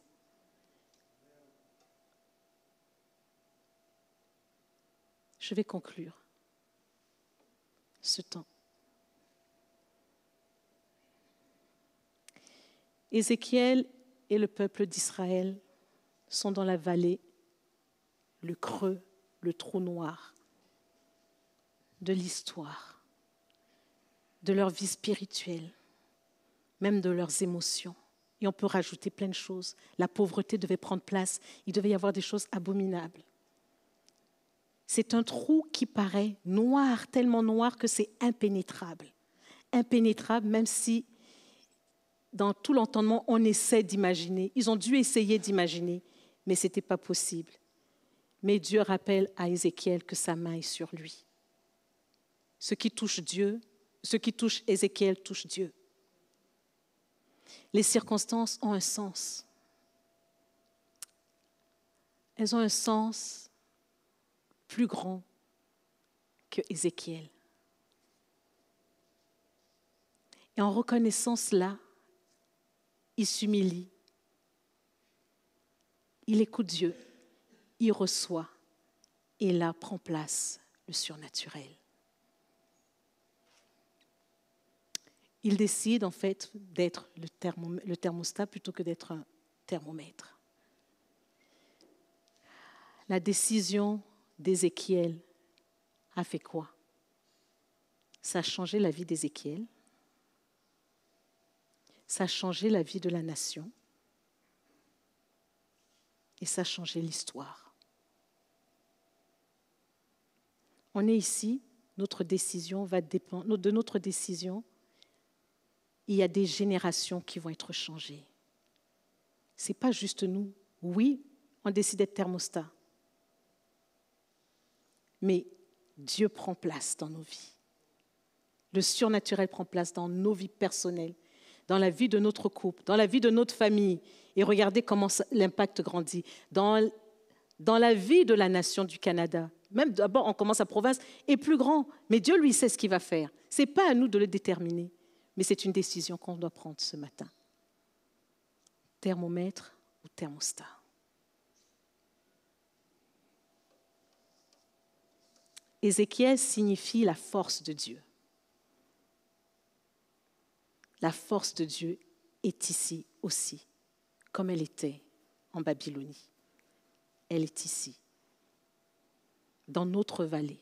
Je vais conclure ce temps. Ézéchiel et le peuple d'Israël sont dans la vallée, le creux, le trou noir de l'histoire, de leur vie spirituelle, même de leurs émotions. Et on peut rajouter plein de choses. La pauvreté devait prendre place, il devait y avoir des choses abominables. C'est un trou qui paraît noir, tellement noir que c'est impénétrable. Impénétrable, même si dans tout l'entendement, on essaie d'imaginer. Ils ont dû essayer d'imaginer, mais ce n'était pas possible. Mais Dieu rappelle à Ézéchiel que sa main est sur lui. Ce qui touche Dieu, ce qui touche Ézéchiel touche Dieu. Les circonstances ont un sens. Elles ont un sens plus grand que Ézéchiel. Et en reconnaissant cela, il s'humilie, il écoute Dieu, il reçoit, et là prend place le surnaturel. Il décide en fait d'être le thermostat plutôt que d'être un thermomètre. La décision d'Ézéchiel a fait quoi? Ça a changé la vie d'Ézéchiel. Ça a changé la vie de la nation et ça a changé l'histoire. On est ici, notre décision va dépendre de notre décision. Il y a des générations qui vont être changées. Ce n'est pas juste nous. Oui, on décide d'être thermostat. Mais Dieu prend place dans nos vies. Le surnaturel prend place dans nos vies personnelles, dans la vie de notre couple, dans la vie de notre famille. Et regardez comment l'impact grandit. Dans la vie de la nation du Canada. Même d'abord, on commence à province, est plus grand. Mais Dieu, lui, sait ce qu'il va faire. Ce n'est pas à nous de le déterminer. Mais c'est une décision qu'on doit prendre ce matin. Thermomètre ou thermostat. Ézéchiel signifie la force de Dieu. La force de Dieu est ici aussi, comme elle était en Babylonie. Elle est ici, dans notre vallée.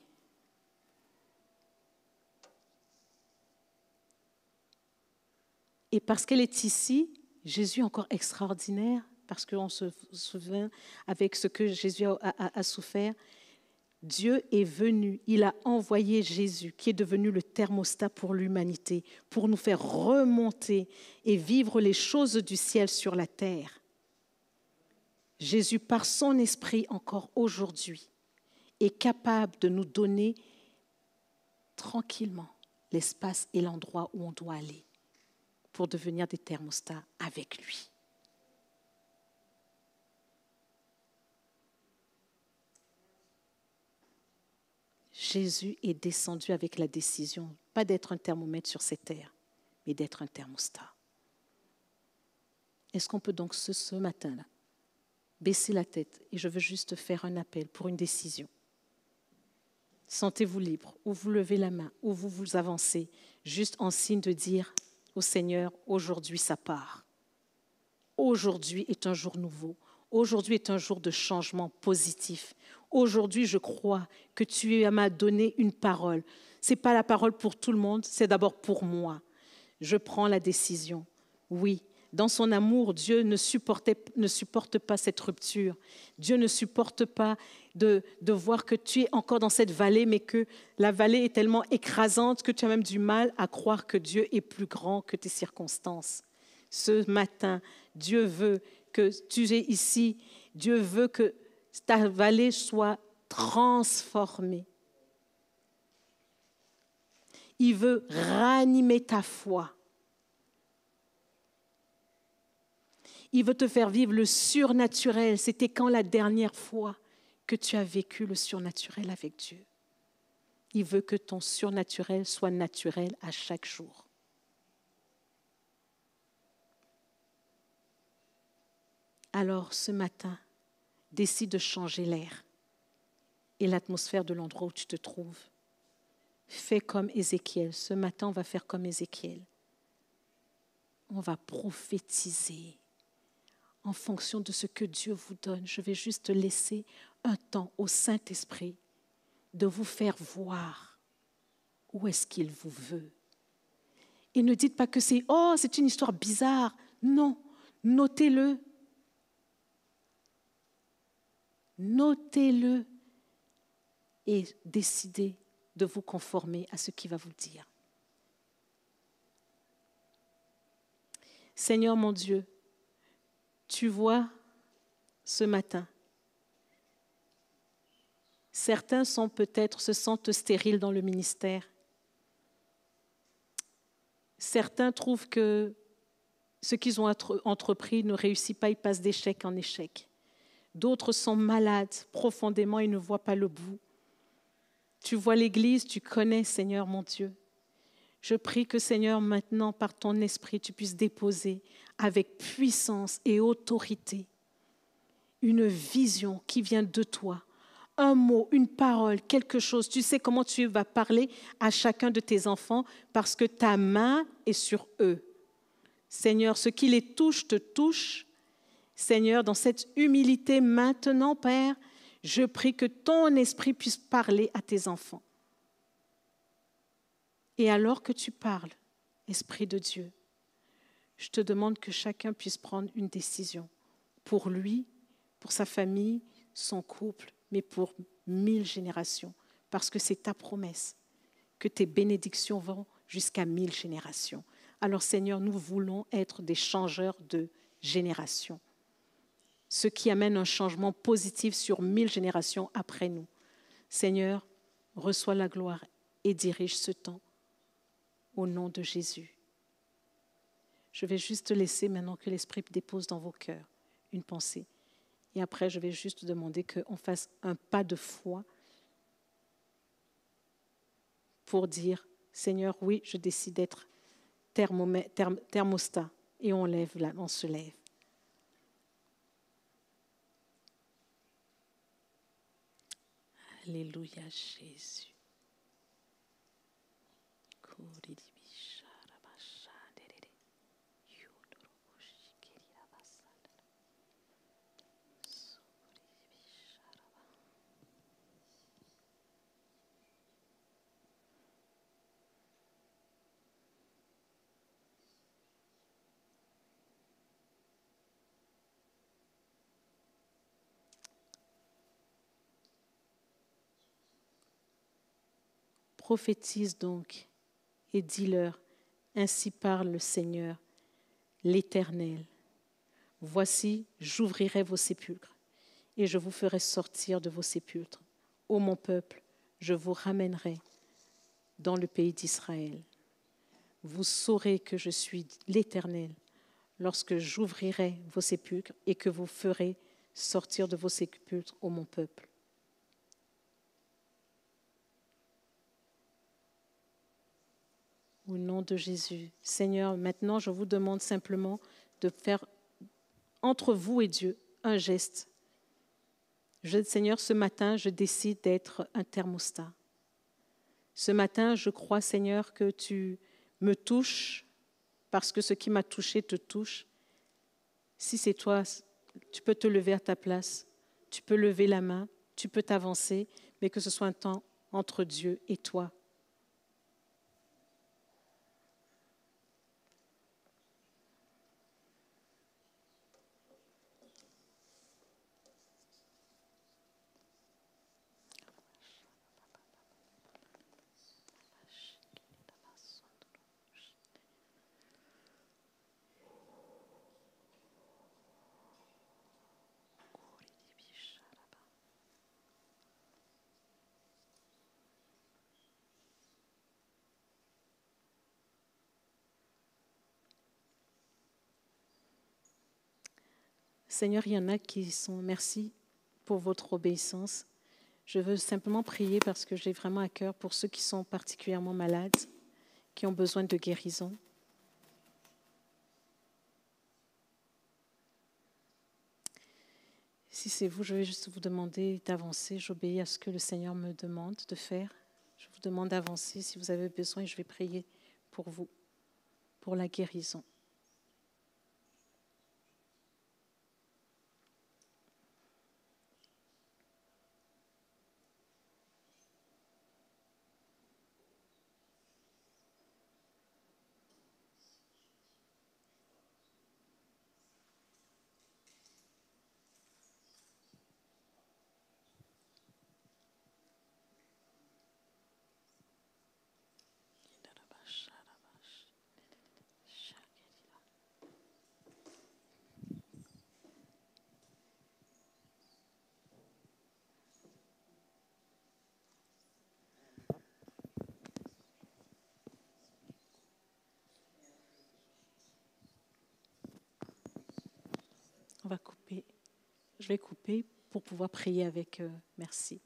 Et parce qu'elle est ici, Jésus est encore extraordinaire, parce qu'on se souvient avec ce que Jésus a souffert. Dieu est venu, il a envoyé Jésus, qui est devenu le thermostat pour l'humanité, pour nous faire remonter et vivre les choses du ciel sur la terre. Jésus, par son esprit, encore aujourd'hui, est capable de nous donner tranquillement l'espace et l'endroit où on doit aller pour devenir des thermostats avec lui. Jésus est descendu avec la décision, pas d'être un thermomètre sur cette terre, mais d'être un thermostat. Est-ce qu'on peut donc ce matin-là baisser la tête? Et je veux juste faire un appel pour une décision. Sentez-vous libre, ou vous levez la main, ou vous vous avancez, juste en signe de dire au Seigneur, aujourd'hui ça part. Aujourd'hui est un jour nouveau. Aujourd'hui est un jour de changement positif. Aujourd'hui, je crois que tu m'as donné une parole. Ce n'est pas la parole pour tout le monde, c'est d'abord pour moi. Je prends la décision. Oui, dans son amour, Dieu ne supporte pas cette rupture. Dieu ne supporte pas de voir que tu es encore dans cette vallée, mais que la vallée est tellement écrasante que tu as même du mal à croire que Dieu est plus grand que tes circonstances. Ce matin, Dieu veut que tu es ici. Dieu veut que ta vallée soit transformée. Il veut ranimer ta foi. Il veut te faire vivre le surnaturel. C'était quand la dernière fois que tu as vécu le surnaturel avec Dieu? Il veut que ton surnaturel soit naturel à chaque jour. Alors ce matin, décide de changer l'air et l'atmosphère de l'endroit où tu te trouves. Fais comme Ézéchiel. Ce matin, on va faire comme Ézéchiel. On va prophétiser en fonction de ce que Dieu vous donne. Je vais juste laisser un temps au Saint-Esprit de vous faire voir où est-ce qu'il vous veut. Et ne dites pas que c'est une histoire bizarre. Non, notez-le. Notez-le et décidez de vous conformer à ce qu'il va vous dire. Seigneur mon Dieu, tu vois ce matin, certains se sentent stériles dans le ministère. Certains trouvent que ce qu'ils ont entrepris ne réussit pas, ils passent d'échec en échec. D'autres sont malades profondément et ne voient pas le bout. Tu vois l'Église, tu connais, Seigneur mon Dieu. Je prie que, Seigneur, maintenant, par ton esprit, tu puisses déposer avec puissance et autorité une vision qui vient de toi. Un mot, une parole, quelque chose. Tu sais comment tu vas parler à chacun de tes enfants parce que ta main est sur eux. Seigneur, ce qui les touche te touche. Seigneur, dans cette humilité maintenant, Père, je prie que ton esprit puisse parler à tes enfants. Et alors que tu parles, Esprit de Dieu, je te demande que chacun puisse prendre une décision pour lui, pour sa famille, son couple, mais pour 1000 générations, parce que c'est ta promesse, que tes bénédictions vont jusqu'à 1000 générations. Alors Seigneur, nous voulons être des changeurs de générations, ce qui amène un changement positif sur 1000 générations après nous. Seigneur, reçois la gloire et dirige ce temps au nom de Jésus. Je vais juste laisser maintenant que l'Esprit dépose dans vos cœurs une pensée. Et après, je vais juste demander qu'on fasse un pas de foi pour dire, Seigneur, oui, je décide d'être thermostat. Et on se lève. Alléluia, Jésus. Prophétise donc et dis-leur, ainsi parle le Seigneur, l'Éternel. Voici, j'ouvrirai vos sépulcres et je vous ferai sortir de vos sépulcres. Ô mon peuple, je vous ramènerai dans le pays d'Israël. Vous saurez que je suis l'Éternel lorsque j'ouvrirai vos sépulcres et que vous ferez sortir de vos sépulcres, ô mon peuple. Au nom de Jésus. Seigneur, maintenant, je vous demande simplement de faire entre vous et Dieu un geste. Seigneur, ce matin, je décide d'être un thermostat. Ce matin, je crois, Seigneur, que tu me touches parce que ce qui m'a touché te touche. Si c'est toi, tu peux te lever à ta place, tu peux lever la main, tu peux t'avancer, mais que ce soit un temps entre Dieu et toi. Seigneur, il y en a qui sont... Merci pour votre obéissance. Je veux simplement prier parce que j'ai vraiment à cœur pour ceux qui sont particulièrement malades, qui ont besoin de guérison. Si c'est vous, je vais juste vous demander d'avancer. J'obéis à ce que le Seigneur me demande de faire. Je vous demande d'avancer si vous avez besoin et je vais prier pour vous, pour la guérison. On va couper. Je vais couper pour pouvoir prier avec eux. Merci.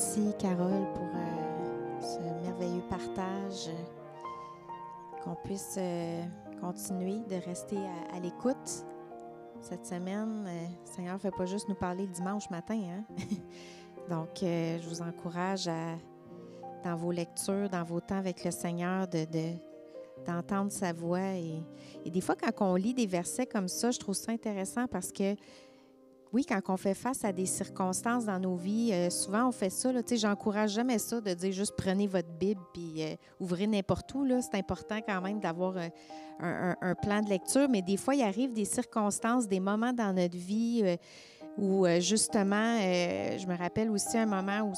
Merci, Carole, pour ce merveilleux partage. Qu'on puisse continuer de rester à l'écoute cette semaine. Le Seigneur ne fait pas juste nous parler le dimanche matin. Hein? Donc, je vous encourage dans vos lectures, dans vos temps avec le Seigneur, d'entendre sa voix. Et des fois, quand on lit des versets comme ça, je trouve ça intéressant parce que, oui, quand on fait face à des circonstances dans nos vies, souvent on fait ça. J'encourage jamais ça de dire juste prenez votre Bible puis ouvrez n'importe où. Là. C'est important quand même d'avoir un plan de lecture, mais des fois, il arrive des circonstances, des moments dans notre vie où justement, je me rappelle aussi un moment où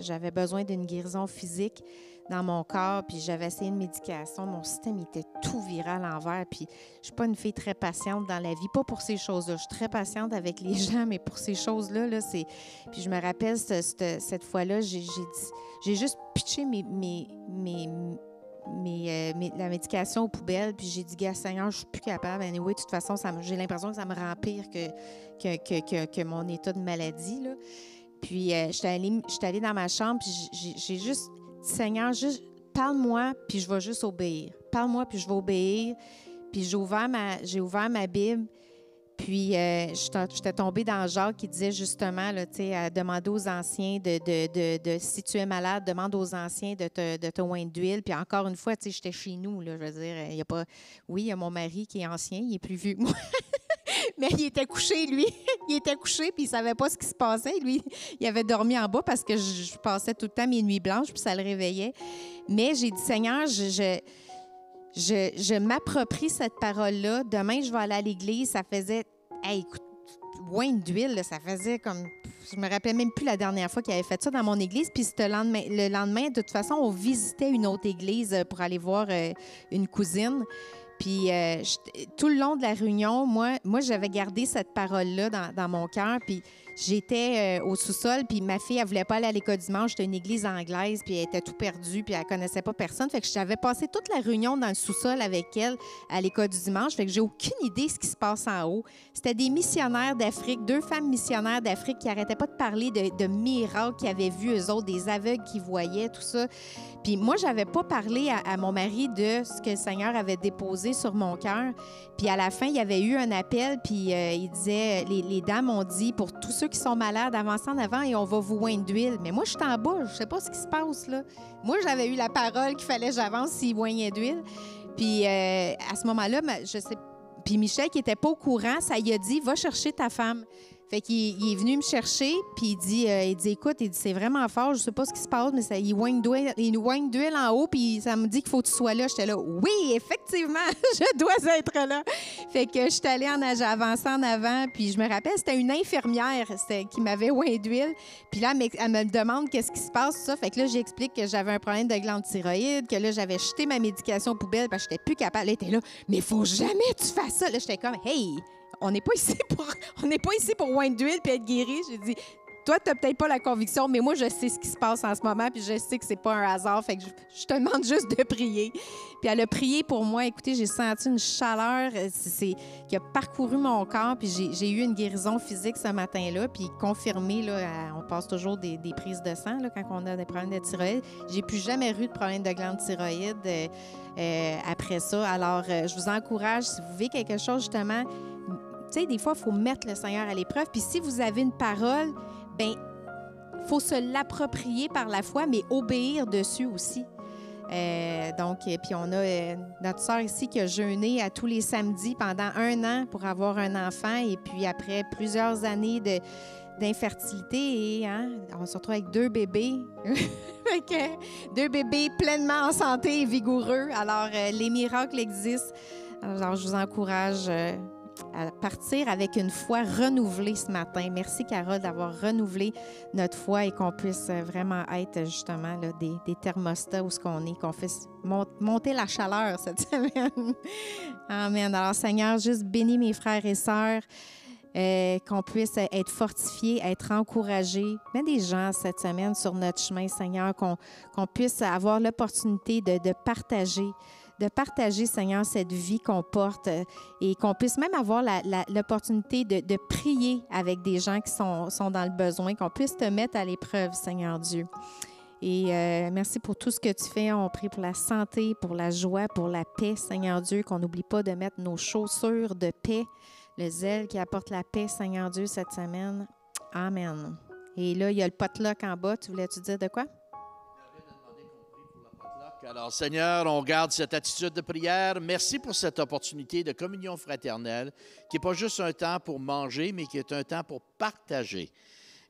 j'avais besoin d'une guérison physique dans mon corps, puis j'avais essayé une médication. Mon système était tout viré à l'envers, puis je ne suis pas une fille très patiente dans la vie, pas pour ces choses-là. Je suis très patiente avec les gens, mais pour ces choses-là, c'est... Puis je me rappelle, cette fois-là, j'ai juste pitché la médication aux poubelles, puis j'ai dit, gars, Seigneur, je suis plus capable. Anyway, de toute façon, j'ai l'impression que ça me rend pire que mon état de maladie, là. Puis je suis allée dans ma chambre, puis j'ai juste... Seigneur, juste parle-moi, puis je vais juste obéir. Parle-moi, puis je vais obéir. Puis j'ai ouvert ma Bible, puis j'étais tombée dans Jacques qui disait justement, là, à demander aux anciens si tu es malade, demande aux anciens de te oindre d'huile. Puis encore une fois, j'étais chez nous, là, je veux dire, il y a pas... Oui, il y a mon mari qui est ancien, il est plus vieux que moi. Mais il était couché, lui. Il était couché, puis il ne savait pas ce qui se passait. Lui, il avait dormi en bas parce que je passais tout le temps mes nuits blanches, puis ça le réveillait. Mais j'ai dit, Seigneur, je m'approprie cette parole-là. Demain, je vais aller à l'église. Ça faisait, écoute, oint d'huile, là, ça faisait comme... Je me rappelais même plus la dernière fois qu'il avait fait ça dans mon église. Puis le lendemain, de toute façon, on visitait une autre église pour aller voir une cousine. Puis tout le long de la réunion, moi j'avais gardé cette parole-là dans mon cœur. Puis j'étais au sous-sol, puis ma fille, elle voulait pas aller à l'école dimanche. C'était une église anglaise, puis elle était tout perdue, puis elle connaissait pas personne. Fait que j'avais passé toute la réunion dans le sous-sol avec elle à l'école du dimanche. Fait que j'ai aucune idée de ce qui se passe en haut. C'était des missionnaires d'Afrique, 2 femmes missionnaires d'Afrique qui n'arrêtaient pas de parler de miracles qu'ils avaient vus, eux autres, des aveugles qu'ils voyaient, tout ça. Puis moi, j'avais pas parlé à mon mari de ce que le Seigneur avait déposé sur mon cœur. Puis à la fin, il y avait eu un appel, puis il disait, les dames ont dit, pour tous ceux qui sont malades, avancez en avant et on va vous oindre d'huile. Mais moi, je suis en bas, je sais pas ce qui se passe, là. Moi, j'avais eu la parole qu'il fallait que j'avance s'il oignait d'huile. Puis à ce moment-là, je sais. Puis Michel, qui n'était pas au courant, ça lui a dit, va chercher ta femme. Fait qu'il est venu me chercher, puis il dit, écoute, c'est vraiment fort, je sais pas ce qui se passe, mais il oigne d'huile en haut, puis ça me dit qu'il faut que tu sois là. J'étais là, oui, effectivement, je dois être là. Fait que je suis allée avancée en avant, puis je me rappelle, c'était une infirmière qui m'avait oint d'huile. Puis là, elle me demande qu'est-ce qui se passe, ça. Fait que là, j'explique que j'avais un problème de glande thyroïde, que là, j'avais jeté ma médication aux poubelles parce que j'étais plus capable. Elle était là, mais il faut jamais que tu fasses ça. Là, j'étais comme, hey, on n'est pas ici pour oindre d'huile puis être guéri. J'ai dit, toi, tu n'as peut-être pas la conviction, mais moi, je sais ce qui se passe en ce moment, puis je sais que c'est pas un hasard. Fait que je te demande juste de prier. Puis elle a prié pour moi. Écoutez, j'ai senti une chaleur qui a parcouru mon corps, puis j'ai eu une guérison physique ce matin-là, puis confirmée, là, on passe toujours des prises de sang là, quand on a des problèmes de thyroïde. J'ai plus jamais eu de problème de glande thyroïde après ça. Alors, je vous encourage, si vous vivez quelque chose, justement, tu sais, des fois, il faut mettre le Seigneur à l'épreuve. Puis si vous avez une parole, bien, il faut se l'approprier par la foi, mais obéir dessus aussi. Puis on a notre sœur ici qui a jeûné à tous les samedis pendant 1 an pour avoir un enfant. Et puis après plusieurs années d'infertilité, on se retrouve avec 2 bébés. 2 bébés pleinement en santé et vigoureux. Alors, les miracles existent. Alors, je vous encourage à partir avec une foi renouvelée ce matin. Merci, Carole, d'avoir renouvelé notre foi et qu'on puisse vraiment être justement là, des thermostats où ce qu'on est, qu'on fasse monter la chaleur cette semaine. Amen. Alors, Seigneur, juste bénis mes frères et sœurs, qu'on puisse être fortifiés, être encouragés. Mets des gens cette semaine sur notre chemin, Seigneur, qu'on puisse avoir l'opportunité de partager, de partager, Seigneur, cette vie qu'on porte et qu'on puisse même avoir l'opportunité de prier avec des gens qui sont dans le besoin, qu'on puisse te mettre à l'épreuve, Seigneur Dieu. Et merci pour tout ce que tu fais. On prie pour la santé, pour la joie, pour la paix, Seigneur Dieu, qu'on n'oublie pas de mettre nos chaussures de paix, le zèle qui apporte la paix, Seigneur Dieu, cette semaine. Amen. Et là, il y a le potluck en bas. Tu voulais-tu dire de quoi? Alors, Seigneur, on garde cette attitude de prière. Merci pour cette opportunité de communion fraternelle qui n'est pas juste un temps pour manger, mais qui est un temps pour partager.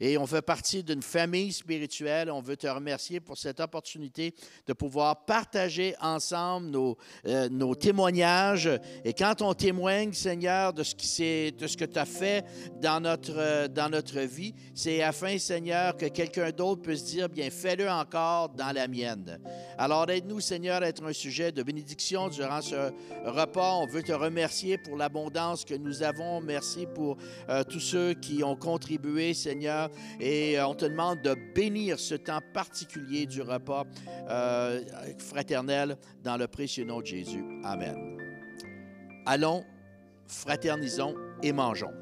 Et on fait partie d'une famille spirituelle. On veut te remercier pour cette opportunité de pouvoir partager ensemble nos témoignages. Et quand on témoigne, Seigneur, de ce que tu as fait dans notre vie, c'est afin, Seigneur, que quelqu'un d'autre puisse dire, bien, fais-le encore dans la mienne. Alors, aide-nous, Seigneur, à être un sujet de bénédiction durant ce repas. On veut te remercier pour l'abondance que nous avons. Merci pour tous ceux qui ont contribué, Seigneur. Et on te demande de bénir ce temps particulier du repas fraternel dans le précieux nom de Jésus. Amen. Allons, fraternisons et mangeons.